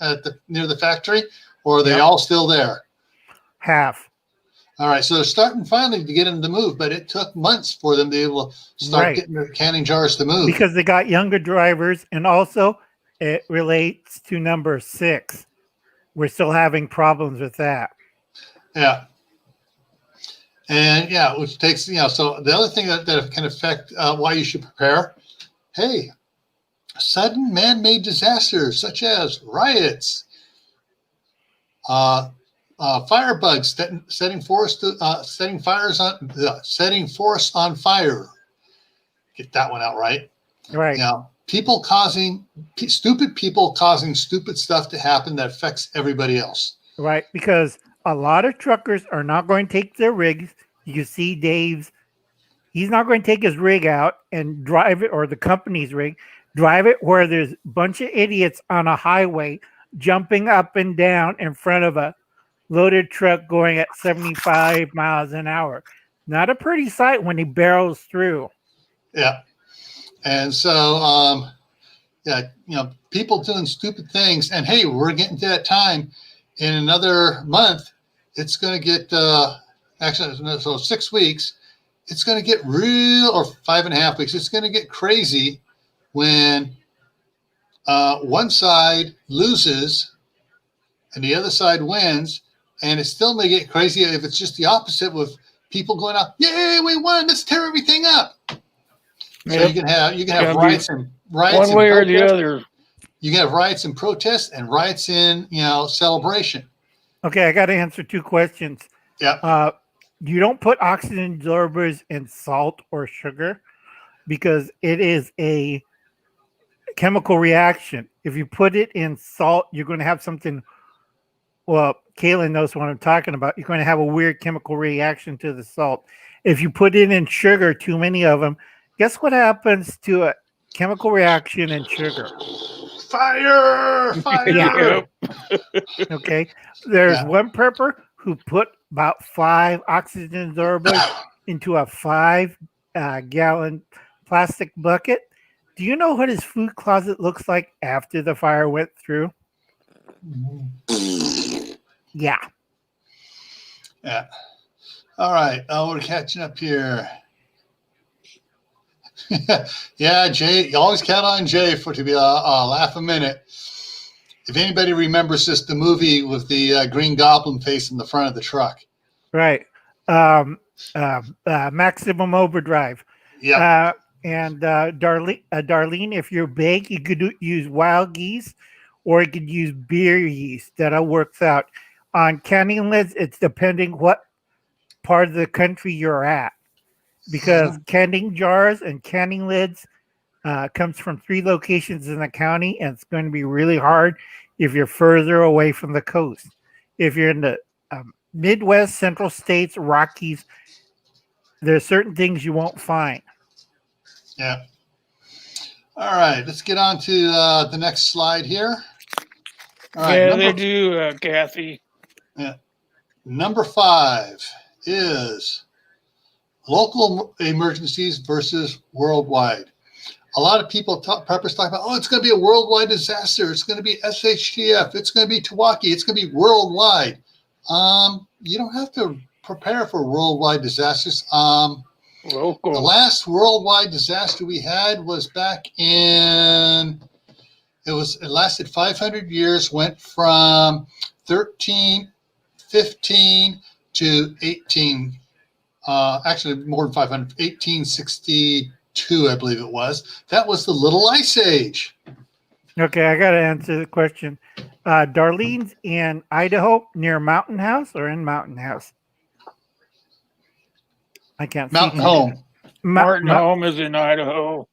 near the factory, or are they all still there? Half. All right, so they're starting finally to get them to move, but it took months for them to be able to start getting their canning jars to move. Because they got younger drivers, and also it relates to number 6. We're still having problems with that. Yeah. And which takes, so the other thing that can affect why you should prepare, hey, sudden man-made disasters such as riots, firebugs setting forests on fire. Get that one out right. Right. Stupid people causing stupid stuff to happen that affects everybody else. Right, because a lot of truckers are not going to take their rigs. You see Dave's, he's not going to take his rig out and drive it, or the company's rig, drive it where there's a bunch of idiots on a highway jumping up and down in front of a loaded truck going at 75 miles an hour. Not a pretty sight when he barrels through. Yeah. And so, people doing stupid things. And hey, we're getting to that time. In another month, it's going to get, so 6 weeks, it's going to get real, or 5.5 weeks, it's going to get crazy when one side loses and the other side wins. And it still may get crazy if it's just the opposite, with people going out, yay, we won, let's tear everything up. So you can have riots and one way or the other. You can have riots and protests and riots in celebration. Okay, I got to answer 2 questions. Yeah. You don't put oxygen absorbers in salt or sugar because it is a chemical reaction. If you put it in salt, you're going to have something. Well, Kaylin knows what I'm talking about. You're going to have a weird chemical reaction to the salt. If you put it in sugar, too many of them, guess what happens to a chemical reaction in sugar? Fire! Fire! Yeah. Okay. There's Yeah. one prepper who put about 5 oxygen absorbers into a 5-gallon plastic bucket. Do you know what his food closet looks like after the fire went through? Yeah. Yeah. All right. We're catching up here. Yeah, Jay. You always count on Jay to be a laugh a minute. If anybody remembers this, the movie with the Green Goblin face in the front of the truck. Right. Maximum Overdrive. Yeah. And Darlene, if you're big, you could use wild geese or you could use beer yeast. That works out. On canning lids, it's depending what part of the country you're at. Because canning jars and canning lids comes from 3 locations in the county, and it's going to be really hard if you're further away from the coast. If you're in the Midwest, Central States, Rockies, there's certain things you won't find. Yeah. All right, let's get on to the next slide here. All right, yeah, they do, Kathy. Yeah. Number 5 is local emergencies versus worldwide. A lot of people preppers talk about, oh, it's going to be a worldwide disaster. It's going to be SHTF. It's going to be Tawaki. It's going to be worldwide. You don't have to prepare for worldwide disasters. Local. The last worldwide disaster we had was back in, it lasted 500 years, went from 1315 to 18, actually more than 500, 1862, I believe it was. That was the Little Ice Age. Okay, I got to answer the question. Darlene's in Idaho near Mountain House or in Mountain House? I can't see. Mountain Home. Martin Home is in Idaho.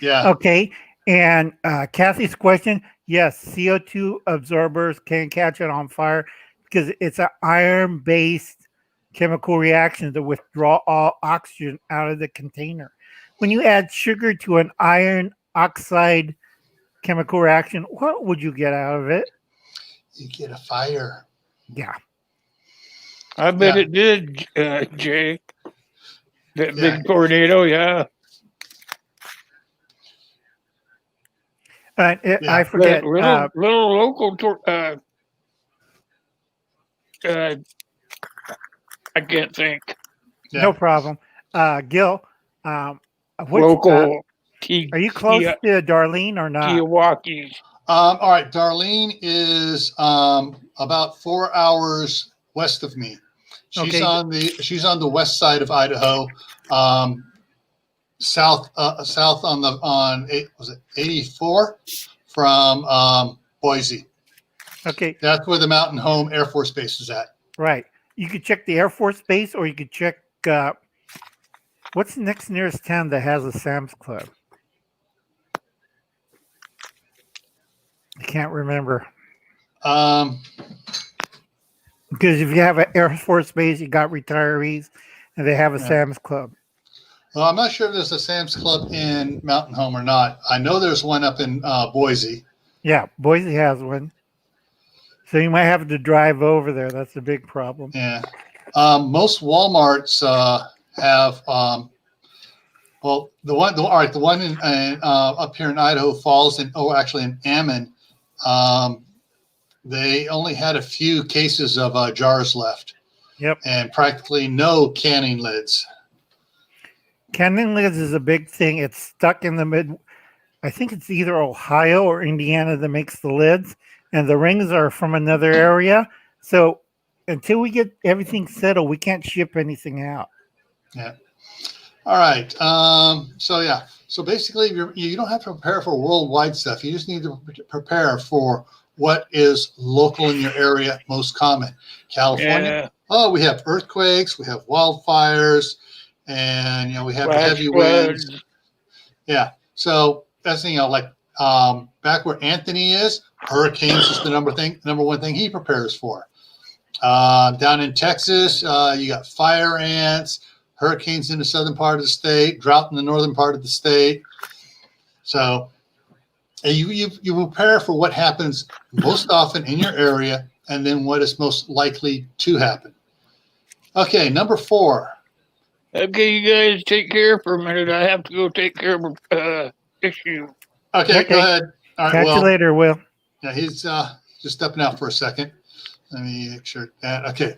Yeah. Okay. And Kathy's question, yes, CO2 absorbers can catch it on fire because it's an iron-based chemical reaction to withdraw all oxygen out of the container. When you add sugar to an iron oxide chemical reaction, what would you get out of it? You get a fire. Yeah. I bet it did, Jay. That big tornado, yeah. I forget. Little local, I can't think. Yeah. No problem. Gil, local. Are you close to Darlene or not? Milwaukee. All right. Darlene is about 4 hours west of me. She's on the west side of Idaho, south on 84 from Boise. Okay, that's where the Mountain Home Air Force Base is at. Right. You could check the Air Force Base, or you could check what's the next nearest town that has a Sam's Club. I can't remember. Because if you have an Air Force Base, you got retirees, and they have a Sam's Club. Well, I'm not sure if there's a Sam's Club in Mountain Home or not. I know there's one up in Boise. Yeah, Boise has one. So you might have to drive over there. That's a big problem. Yeah. Most Walmarts have, well, the one in up here in Idaho Falls, actually in Ammon, they only had a few cases of jars left. Yep. And practically no canning lids. Canning lids is a big thing. It's stuck in the I think it's either Ohio or Indiana that makes the lids, and the rings are from another area. So until we get everything settled, we can't ship anything out. Yeah. All right. So basically, you don't have to prepare for worldwide stuff. You just need to prepare for what is local in your area, most common. California. Yeah. We have earthquakes, we have wildfires, and we have heavy winds. Yeah. So that's like back where Anthony is, hurricanes is the number one thing he prepares for. Down in Texas, you got fire ants, hurricanes in the southern part of the state, drought in the northern part of the state. So you prepare for what happens most often in your area, and then what is most likely to happen. Okay, number 4. Okay, you guys take care for a minute. I have to go take care of a issue. Okay, go ahead. All right, Catch you later, Will. Yeah, he's just stepping out for a second. Let me make sure that. Okay.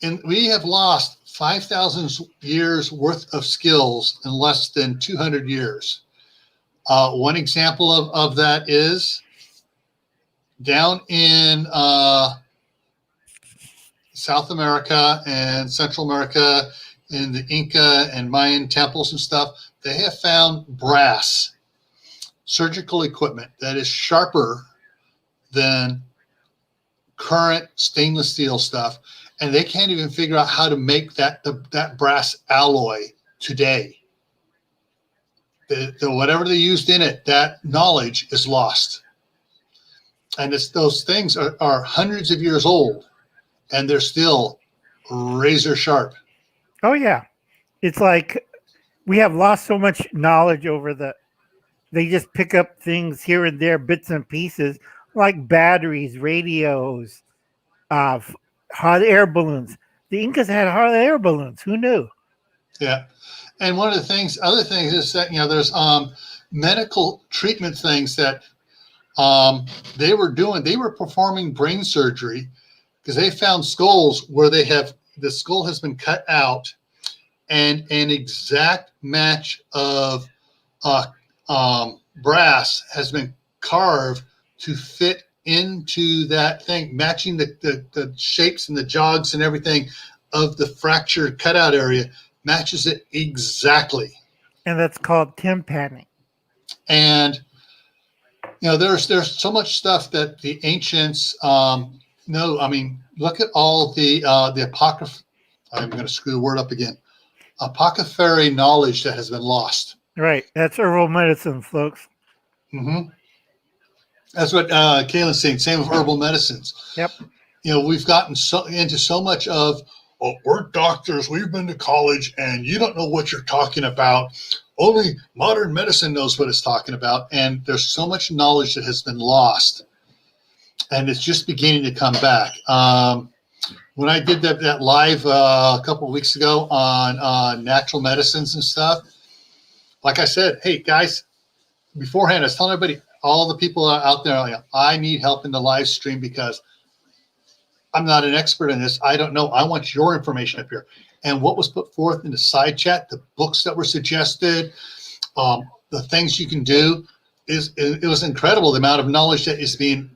And we have lost 5,000 years worth of skills in less than 200 years. One example of that is down in South America and Central America, in the Inca and Mayan temples and stuff, they have found brass surgical equipment that is sharper than current stainless steel stuff, and they can't even figure out how to make that brass alloy today. Whatever they used in it, that knowledge is lost, and those things are hundreds of years old, and they're still razor sharp. Oh yeah, it's like we have lost so much knowledge over they just pick up things here and there, bits and pieces, like batteries, radios, hot air balloons. The Incas had hot air balloons. Who knew? Yeah. And one of the other things is that, there's medical treatment things that they were doing. They were performing brain surgery because they found skulls where the skull has been cut out, and an exact match of brass has been carved to fit into that thing, matching the shapes and the jogs and everything of the fractured cutout area, matches it exactly. And that's called Camppatton. And there's so much stuff that the ancients know. I mean, look at all the apocrypha. I'm going to screw the word up again. Apothecary knowledge that has been lost. Right. That's herbal medicine, folks. Mm-hmm. That's what Kaylin's saying. Same with herbal medicines. Yep. We've gotten into so much of, we're doctors, we've been to college, and you don't know what you're talking about. Only modern medicine knows what it's talking about. And there's so much knowledge that has been lost. And it's just beginning to come back. When I did that live a couple of weeks ago on natural medicines and stuff, like I said, hey, guys, beforehand, I was telling everybody, all the people out there, I need help in the live stream because I'm not an expert in this. I don't know. I want your information up here. And what was put forth in the side chat, the books that were suggested, the things you can do, it was incredible, the amount of knowledge that is being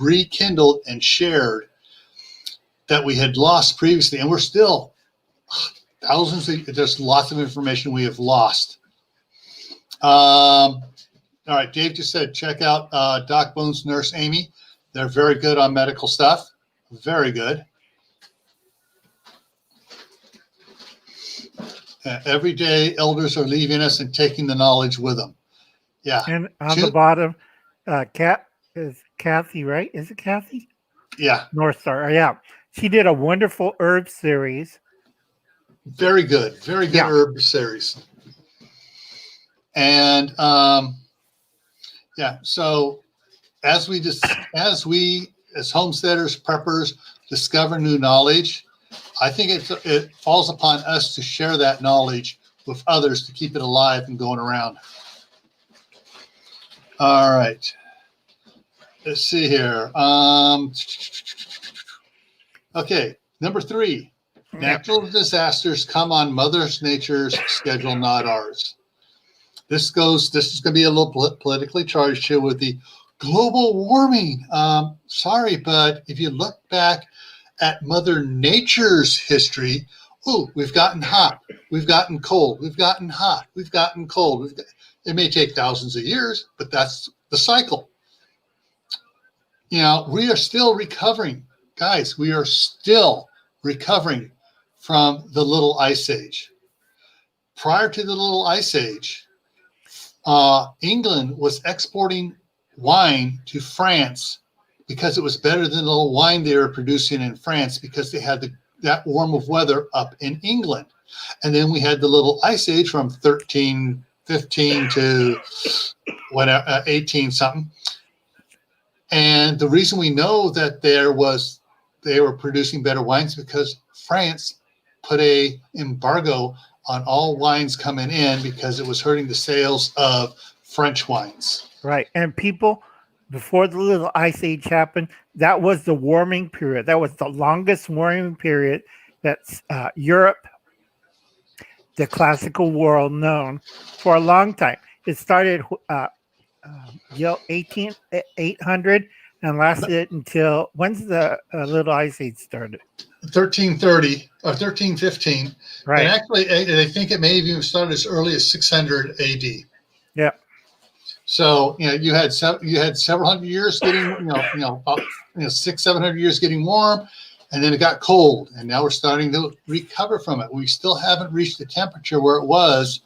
rekindled and shared that we had lost previously. And we're still there's lots of information we have lost. All right, Dave just said, check out Doc Bone's Nurse Amy. They're very good on medical stuff. Very good. Every day, elders are leaving us and taking the knowledge with them. Yeah. And on the bottom, is Kathy, right? Is it Kathy? Yeah. North Star. Yeah. She did a wonderful herb series. Very good. Very good herb series. And so as homesteaders, preppers discover new knowledge, I think it falls upon us to share that knowledge with others to keep it alive and going around. All right. Let's see here. Okay, number 3. Natural disasters come on Mother Nature's schedule, not ours. This is going to be a little politically charged here with the global warming. Sorry, but if you look back at Mother Nature's history, we've gotten hot, we've gotten cold, we've gotten hot, we've gotten cold. It may take thousands of years, but that's the cycle. We are still recovering. Guys, we are still recovering from the Little Ice Age. Prior to the Little Ice Age, England was exporting wine to France because it was better than the wine they were producing in France because they had that warm of weather up in England. And then we had the little ice age from 1315 to whatever, 18 something. And the reason we know that they were producing better wines because France put a embargo on all wines coming in because it was hurting the sales of French wines. Right. And people, before the little ice age happened, that was the warming period. That was the longest warming period that Europe, the classical world, known for a long time. It started 800 and lasted until, when's the little ice age started? 1330 or 1315. Right. And actually, I think it may have even started as early as 600 AD. Yeah. So you had several hundred years getting about 600-700 years getting warm, and then it got cold, and now we're starting to recover from it. We still haven't reached the temperature where it was,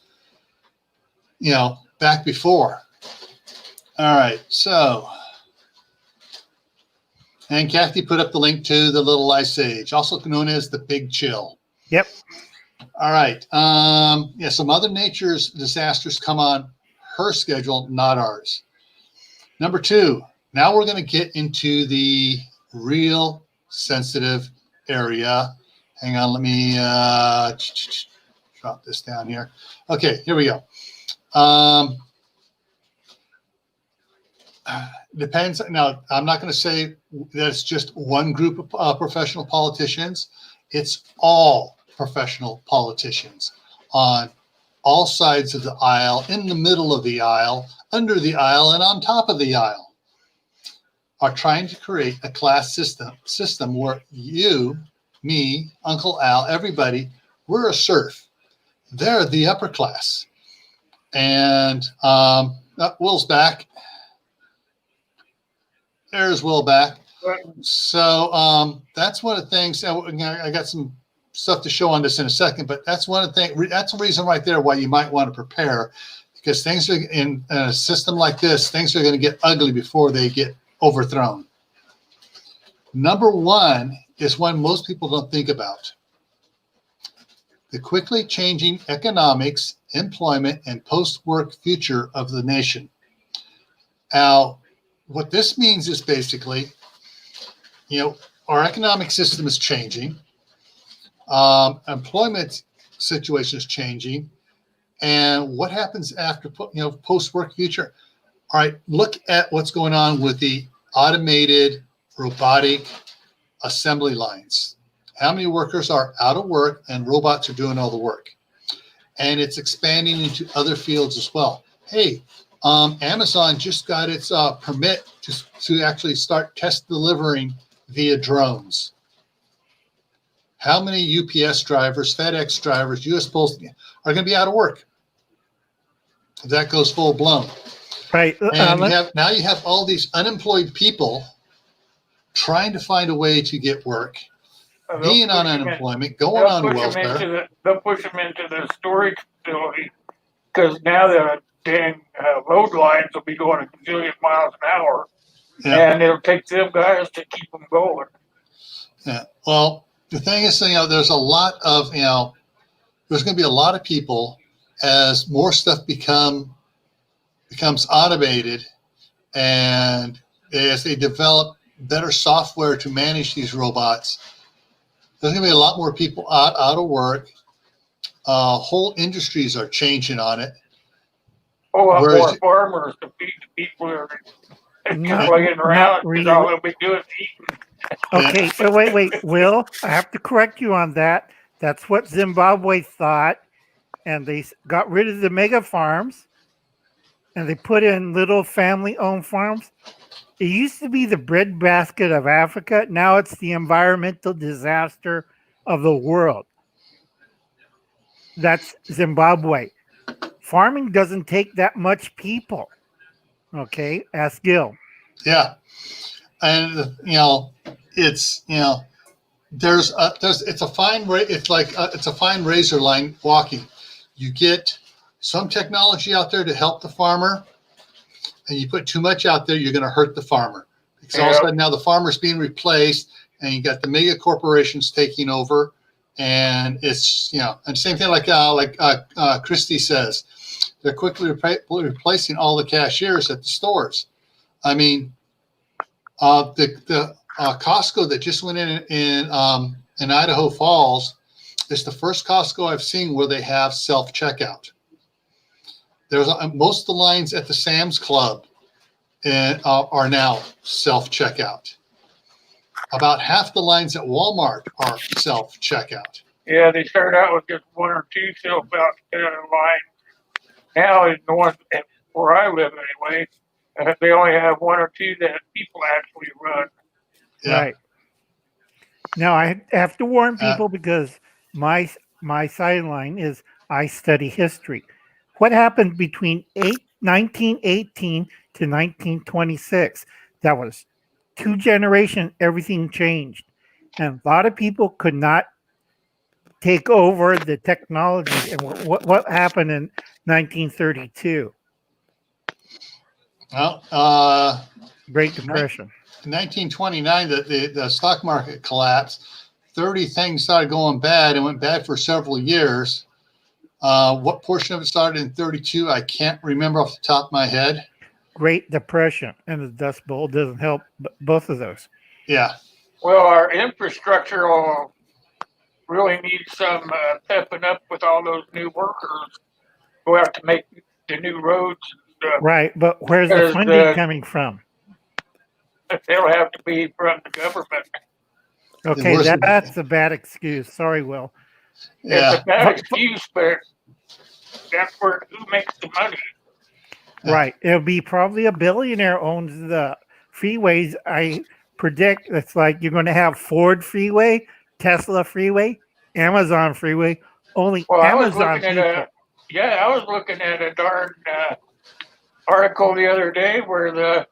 back before. All right, so. And Kathy put up the link to the Little Ice Age, also known as the Big Chill. Yep. All right. So Mother Nature's disasters come on her schedule, not ours. Number 2, now we're going to get into the real sensitive area. Hang on, let me drop this down here. Okay, here we go. Depends. Now, I'm not going to say that it's just one group of professional politicians. It's all professional politicians on all sides of the aisle, in the middle of the aisle, under the aisle, and on top of the aisle, are trying to create a class system where you, me, Uncle Al, everybody, we're a serf. They're the upper class. And Will's back. There's Will back. So that's one of the things. I got some stuff to show on this in a second, but that's one of the things. That's a reason right there why you might want to prepare, because things are in a system like this. Things are going to get ugly before they get overthrown. Number 1 is one most people don't think about: the quickly changing economics, employment, and post-work future of the nation. Now, what this means is basically, our economic system is changing, employment situation is changing, and what happens after, post-work future? All right, look at what's going on with the automated robotic assembly lines. How many workers are out of work and robots are doing all the work? And it's expanding into other fields as well. Hey, Amazon just got its permit to actually start test delivering via drones. How many UPS drivers, FedEx drivers, US Postal are going to be out of work if that goes full blown? Right. And now you have all these unemployed people trying to find a way to get work, being on unemployment, going on welfare. They'll push them into the storage facility because now the dang load lines will be going a gazillion miles an hour, and it'll take them guys to keep them going. Yeah. Well, the thing is, there's a lot of, there's going to be a lot of people as more stuff becomes automated, and as they develop better software to manage these robots, there's going to be a lot more people out of work. Whole industries are changing on it. A lot more farmers to feed the people that are playing around because all they'll be doing is eating. Okay, so wait, Will, I have to correct you on that. That's what Zimbabwe thought, and they got rid of the mega farms, and they put in little family-owned farms. It used to be the breadbasket of Africa. Now it's the environmental disaster of the world. That's Zimbabwe. Farming doesn't take that much people. Okay, ask Gil. Yeah, and it's it's a fine razor line walking. You get some technology out there to help the farmer, and you put too much out there, you're going to hurt the farmer. Because all of a sudden now the farmer's being replaced, and you got the mega corporations taking over, and it's, you know, and same thing like Christy says, they're quickly replacing all the cashiers at the stores. I mean, the Costco that just went in Idaho Falls is the first Costco I've seen where they have self-checkout. There's most of the lines at the Sam's Club are now self-checkout. About half the lines at Walmart are self-checkout. Yeah, they started out with just one or two self-out lines. Now, in north, where I live anyway, they only have one or two that people actually run. Yeah. Right. Now I have to warn people because my sideline is I study history. What happened between 1918 to 1926? That was 2 generations. Everything changed, and a lot of people could not take over the technology. And what happened in 1932? Well, Great Depression. In 1929, the stock market collapsed. 30 things started going bad and went bad for several years. What portion of it started in 32? I can't remember off the top of my head. Great Depression and the Dust Bowl doesn't help both of those. Yeah. Well, our infrastructure will really need some pepping up with all those new workers who have to make the new roads and stuff. Right, but where's the funding coming from? They'll have to be from the government. Okay, that's a bad excuse. Sorry, Will. Yeah. It's a bad excuse, but that's where who makes the money. Right. It'll be probably a billionaire owns the freeways. I predict it's like you're going to have Ford Freeway, Tesla Freeway, Amazon Freeway, only Amazon people. I was looking at a darn article the other day where the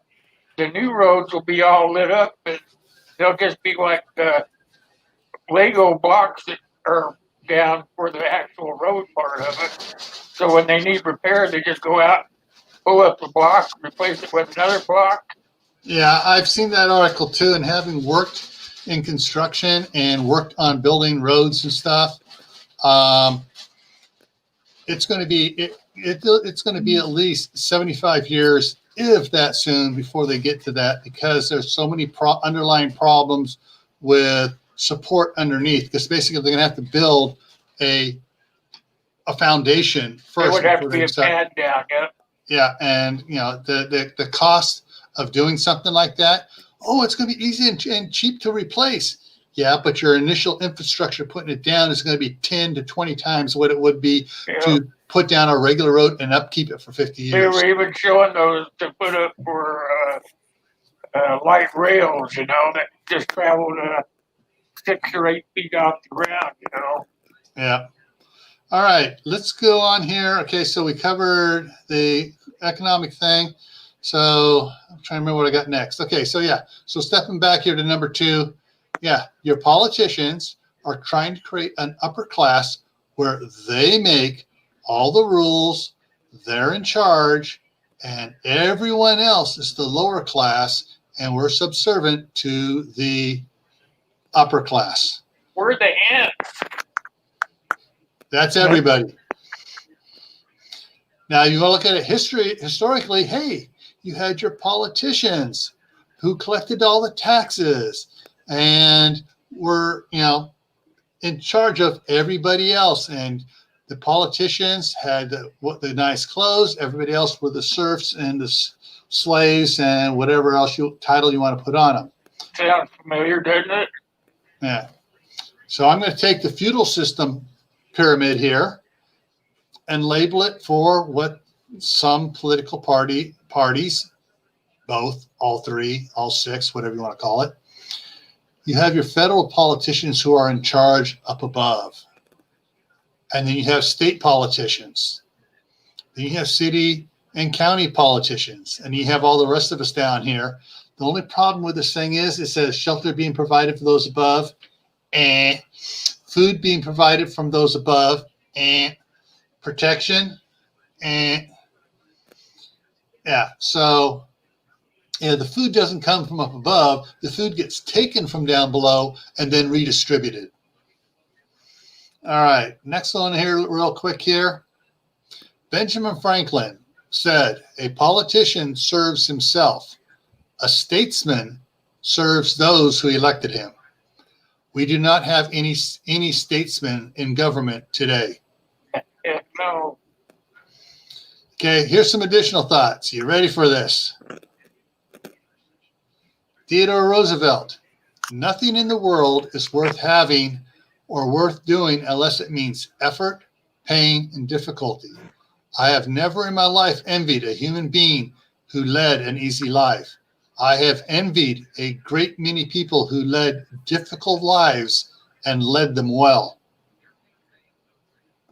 new roads will be all lit up, and they'll just be like Lego blocks that are down for the actual road part of it. So when they need repair, they just go out, pull up the block, replace it with another block. Yeah, I've seen that article too, and having worked in construction and worked on building roads and stuff, it's going to be it's going to be at least 75 years, if that soon, before they get to that, because there's so many underlying problems with support underneath. Because basically, they're going to have to build a foundation first. There would have to be a pad down. Yeah. Yeah, and you know the cost of doing something like that. Oh, it's going to be easy and cheap to replace. Yeah, but your initial infrastructure putting it down is going to be 10 to 20 times what it would be to put down a regular road and upkeep it for 50 years. They were even showing those to put up for light rails, you know, that just traveled 6 or 8 feet off the ground, you know. Yeah. All right, let's go on here. Okay, so we covered the economic thing. So I'm trying to remember what I got next. Okay, so yeah, so stepping back here to number 2, yeah, your politicians are trying to create an upper class where they make all the rules, they're in charge, and everyone else is the lower class, and we're subservient to the upper class. We're the ants. That's everybody. Now you look at it historically, hey, you had your politicians who collected all the taxes and were, you know, in charge of everybody else. And the politicians had the nice clothes. Everybody else were the serfs and the slaves and whatever else title you want to put on them. Sounds familiar, doesn't it? Yeah. So I'm going to take the feudal system pyramid here and label it for what some political parties, both, all 3, all 6, whatever you want to call it. You have your federal politicians who are in charge up above. And then you have state politicians. Then you have city and county politicians. And you have all the rest of us down here. The only problem with this thing is it says shelter being provided for those above. Food being provided from those above. Protection. And yeah, so the food doesn't come from up above. The food gets taken from down below and then redistributed. All right, next one here, real quick here. Benjamin Franklin said, "A politician serves himself. A statesman serves those who elected him." We do not have any statesmen in government today. No. Okay, here's some additional thoughts. You ready for this? Theodore Roosevelt. "Nothing in the world is worth having or worth doing unless it means effort, pain, and difficulty. I have never in my life envied a human being who led an easy life. I have envied a great many people who led difficult lives and led them well."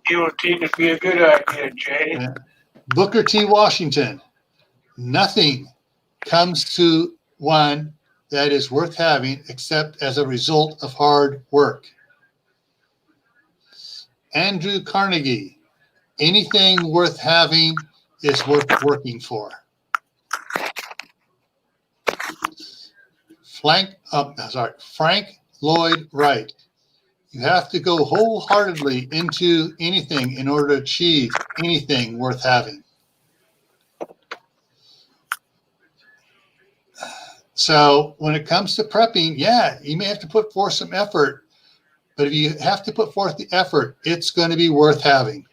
Guillotine would be a good idea, Jay. Yeah. Booker T. Washington. "Nothing comes to one that is worth having except as a result of hard work." Andrew Carnegie. "Anything worth having is worth working for." Frank Lloyd Wright. "You have to go wholeheartedly into anything in order to achieve anything worth having." So when it comes to prepping, yeah, you may have to put forth some effort, but if you have to put forth the effort, it's going to be worth having.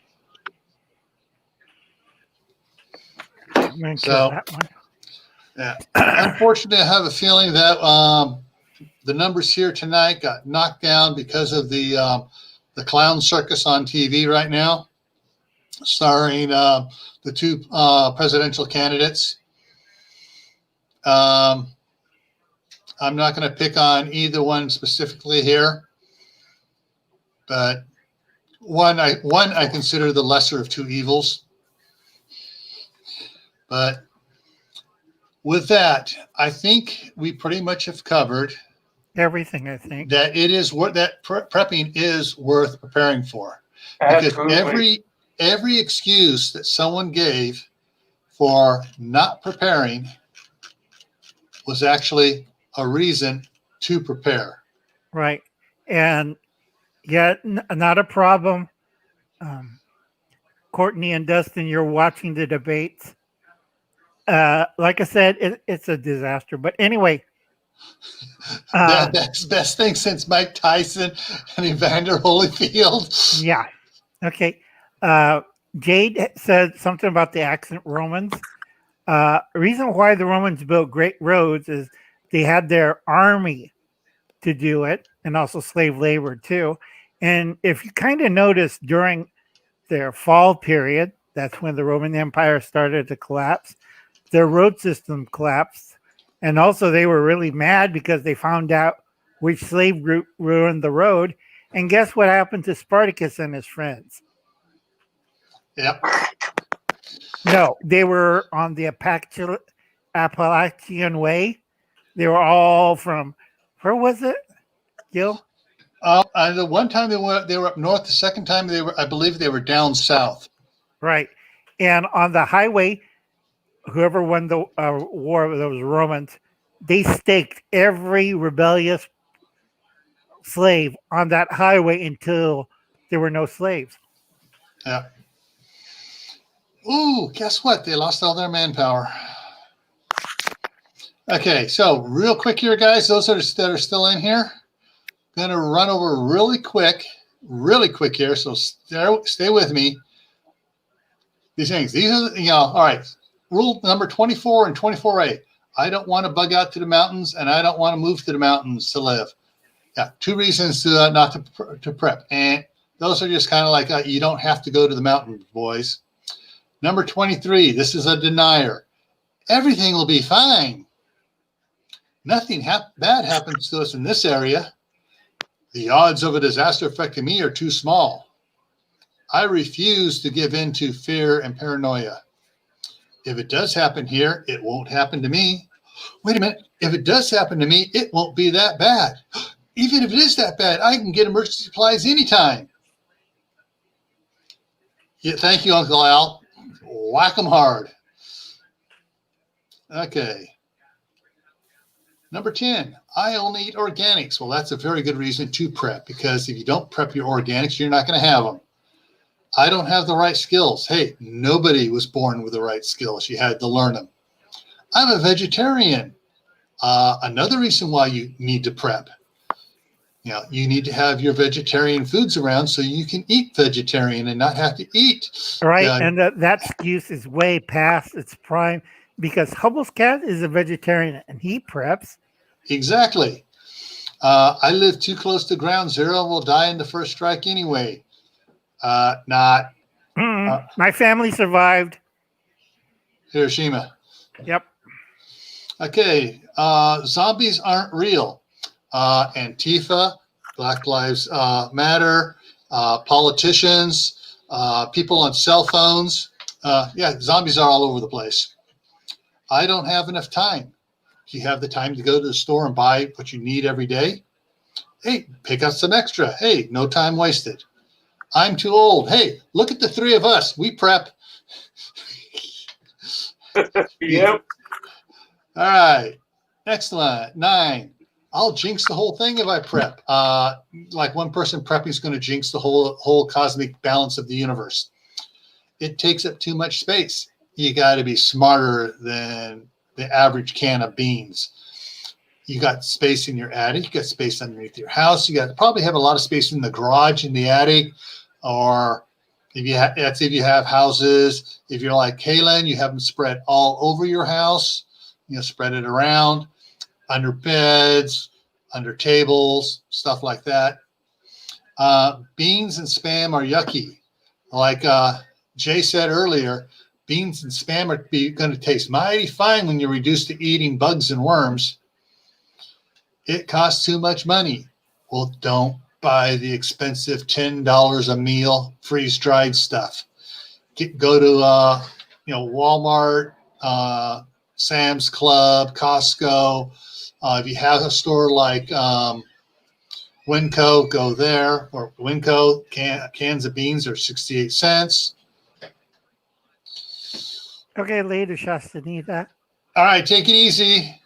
So, that one. yeah, unfortunately, I have a feeling that the numbers here tonight got knocked down because of the clown circus on TV right now, starring the two presidential candidates. I'm not going to pick on either one specifically here, but one I consider the lesser of two evils. But with that, I think we pretty much have covered Everything, I think. that it is what that prepping is worth preparing for. Because Absolutely. every excuse that someone gave for not preparing was actually a reason to prepare. Right. And yet, not a problem. Courtney and Dustin, you're watching the debates. Like I said, it's a disaster. But anyway, That's the best thing since Mike Tyson and Evander Holyfield. yeah. Okay. Jade said something about the ancient Romans. Reason why the Romans built great roads is they had their army to do it, and also slave labor too. And if you kind of notice during their fall period, that's when the Roman Empire started to collapse. Their road system collapsed, and also they were really mad because they found out which slave group ruined the road. And guess what happened to Spartacus and his friends? Yep. No, they were on the Appalachian Way. They were all from, where was it, Gil? The one time they were up north. The second time I believe they were down south. Right. And on the highway, whoever won the war, those Romans, they staked every rebellious slave on that highway until there were no slaves. Yeah. Ooh, guess what? They lost all their manpower. Okay, so real quick here, guys, those that are still in here, going to run over really quick here. So stay with me. These things, these are, all right. Rule number 24 and 24A. I don't want to bug out to the mountains, and I don't want to move to the mountains to live. Yeah, two reasons not to prep. And those are just kind of like, you don't have to go to the mountains, boys. Number 23, this is a denier. Everything will be fine. Nothing bad happens to us in this area. The odds of a disaster affecting me are too small. I refuse to give in to fear and paranoia. If it does happen here, it won't happen to me. Wait a minute. If it does happen to me, it won't be that bad. Even if it is that bad, I can get emergency supplies anytime. Yeah, thank you, Uncle Al. whack them hard. Okay. Number 10, I only eat organics. Well, that's a very good reason to prep, because if you don't prep your organics, you're not going to have them. I don't have the right skills. Hey, nobody was born with the right skills. You had to learn them. I'm a vegetarian. Another reason why you need to prep. You know, you need to have your vegetarian foods around so you can eat vegetarian and not have to eat. Right. And that excuse is way past its prime, because Hubble's cat is a vegetarian and he preps. Exactly. I live too close to ground zero and will die in the first strike anyway. Not. My family survived. Hiroshima. Yep. Okay. Zombies aren't real. Antifa, Black Lives Matter, politicians, people on cell phones. Yeah, zombies are all over the place. I don't have enough time. Do you have the time to go to the store and buy what you need every day? Hey, pick up some extra. Hey, no time wasted. I'm too old. Hey, look at the three of us. We prep. Yep. All right. Next one, 9. I'll jinx the whole thing if I prep. Like one person prepping is going to jinx the whole cosmic balance of the universe. It takes up too much space. You got to be smarter than the average can of beans. You got space in your attic. You got space underneath your house. You got to probably have a lot of space in the garage, in the attic, or if you that's if you have houses. If you're like Kaylin, you have them spread all over your house. You know, spread it around, under beds, under tables, stuff like that. Beans and spam are yucky. Like Jay said earlier, beans and spam are going to taste mighty fine when you're reduced to eating bugs and worms. It costs too much money. Well, don't buy the expensive $10 a meal freeze-dried stuff. Go to Walmart, Sam's Club, Costco. If you have a store like Winco, go there. Or Winco, cans of beans are 68 cents. Okay, later, Shastanita. All right, take it easy.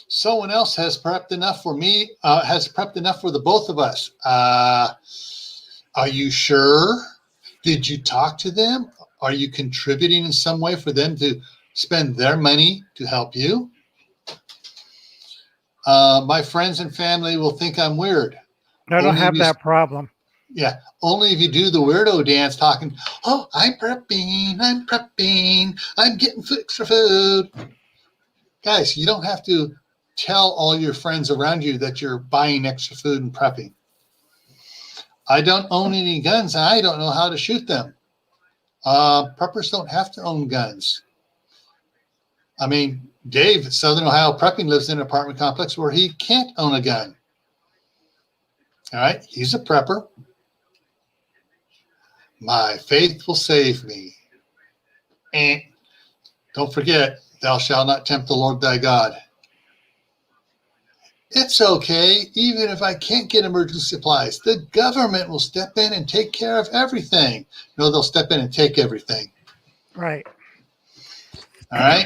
Someone else has prepped enough for me, has prepped enough for the both of us. Are you sure? Did you talk to them? Are you contributing in some way for them to spend their money to help you? My friends and family will think I'm weird. I don't have that problem. Yeah, only if you do the weirdo dance talking, oh, I'm prepping, I'm getting extra food. Guys, you don't have to tell all your friends around you that you're buying extra food and prepping. I don't own any guns, and I don't know how to shoot them. Preppers don't have to own guns. I mean, Dave at Southern Ohio Prepping lives in an apartment complex where he can't own a gun. All right, he's a prepper. My faith will save me. And don't forget, thou shalt not tempt the Lord thy God. It's okay, even if I can't get emergency supplies. The government will step in and take care of everything. No, they'll step in and take everything. Right. All right.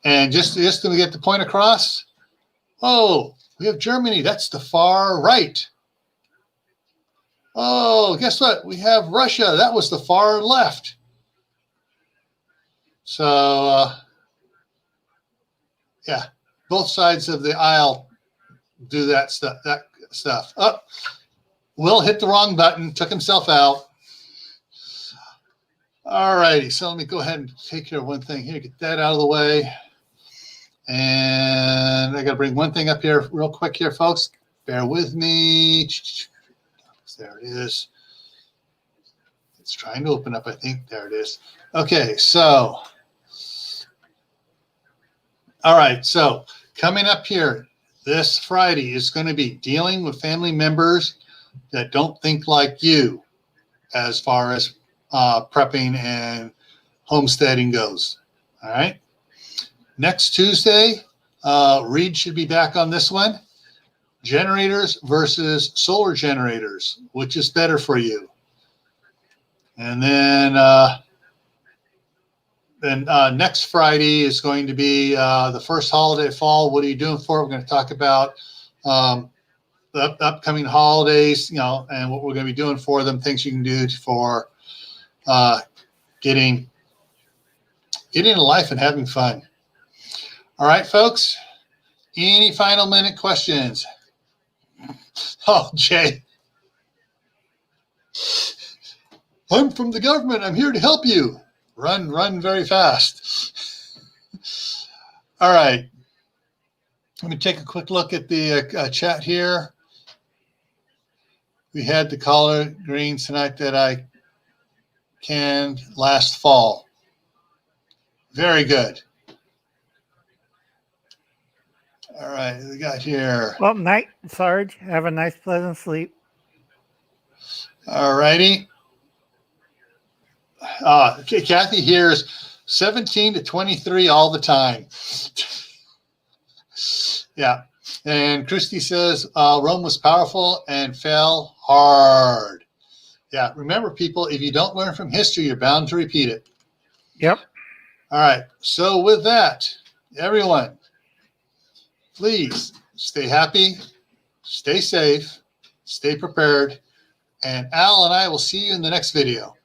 And just to get the point across, oh, we have Germany. That's the far right. Oh, guess what? We have Russia. That was the far left. So, yeah, both sides of the aisle do that stuff. Oh, Will hit the wrong button, took himself out. All righty, so let me go ahead and take care of one thing here, get that out of the way. And I got to bring one thing up here real quick here, folks. Bear with me. There it is. It's trying to open up, I think. There it is. Okay, so. All right, so coming up here this Friday is going to be dealing with family members that don't think like you as far as prepping and homesteading goes. All right. Next Tuesday, Reed should be back on this one. Generators versus solar generators, which is better for you? And then next Friday is going to be the first holiday of fall. What are you doing for it? We're going to talk about the upcoming holidays, you know, and what we're going to be doing for them, things you can do for getting into life and having fun. All right, folks. Any final minute questions? Oh, Jay. I'm from the government. I'm here to help you. Run very fast. All right. Let me take a quick look at the chat here. We had the collard greens tonight that I canned last fall. Very good. All right, we got here. Well, night, Sarge. Have a nice, pleasant sleep. All righty. Kathy hears 17 to 23 all the time. Yeah. And Christy says Rome was powerful and fell hard. Yeah. Remember, people, if you don't learn from history, you're bound to repeat it. Yep. All right. So with that, everyone, please stay happy, stay safe, stay prepared, and Al and I will see you in the next video.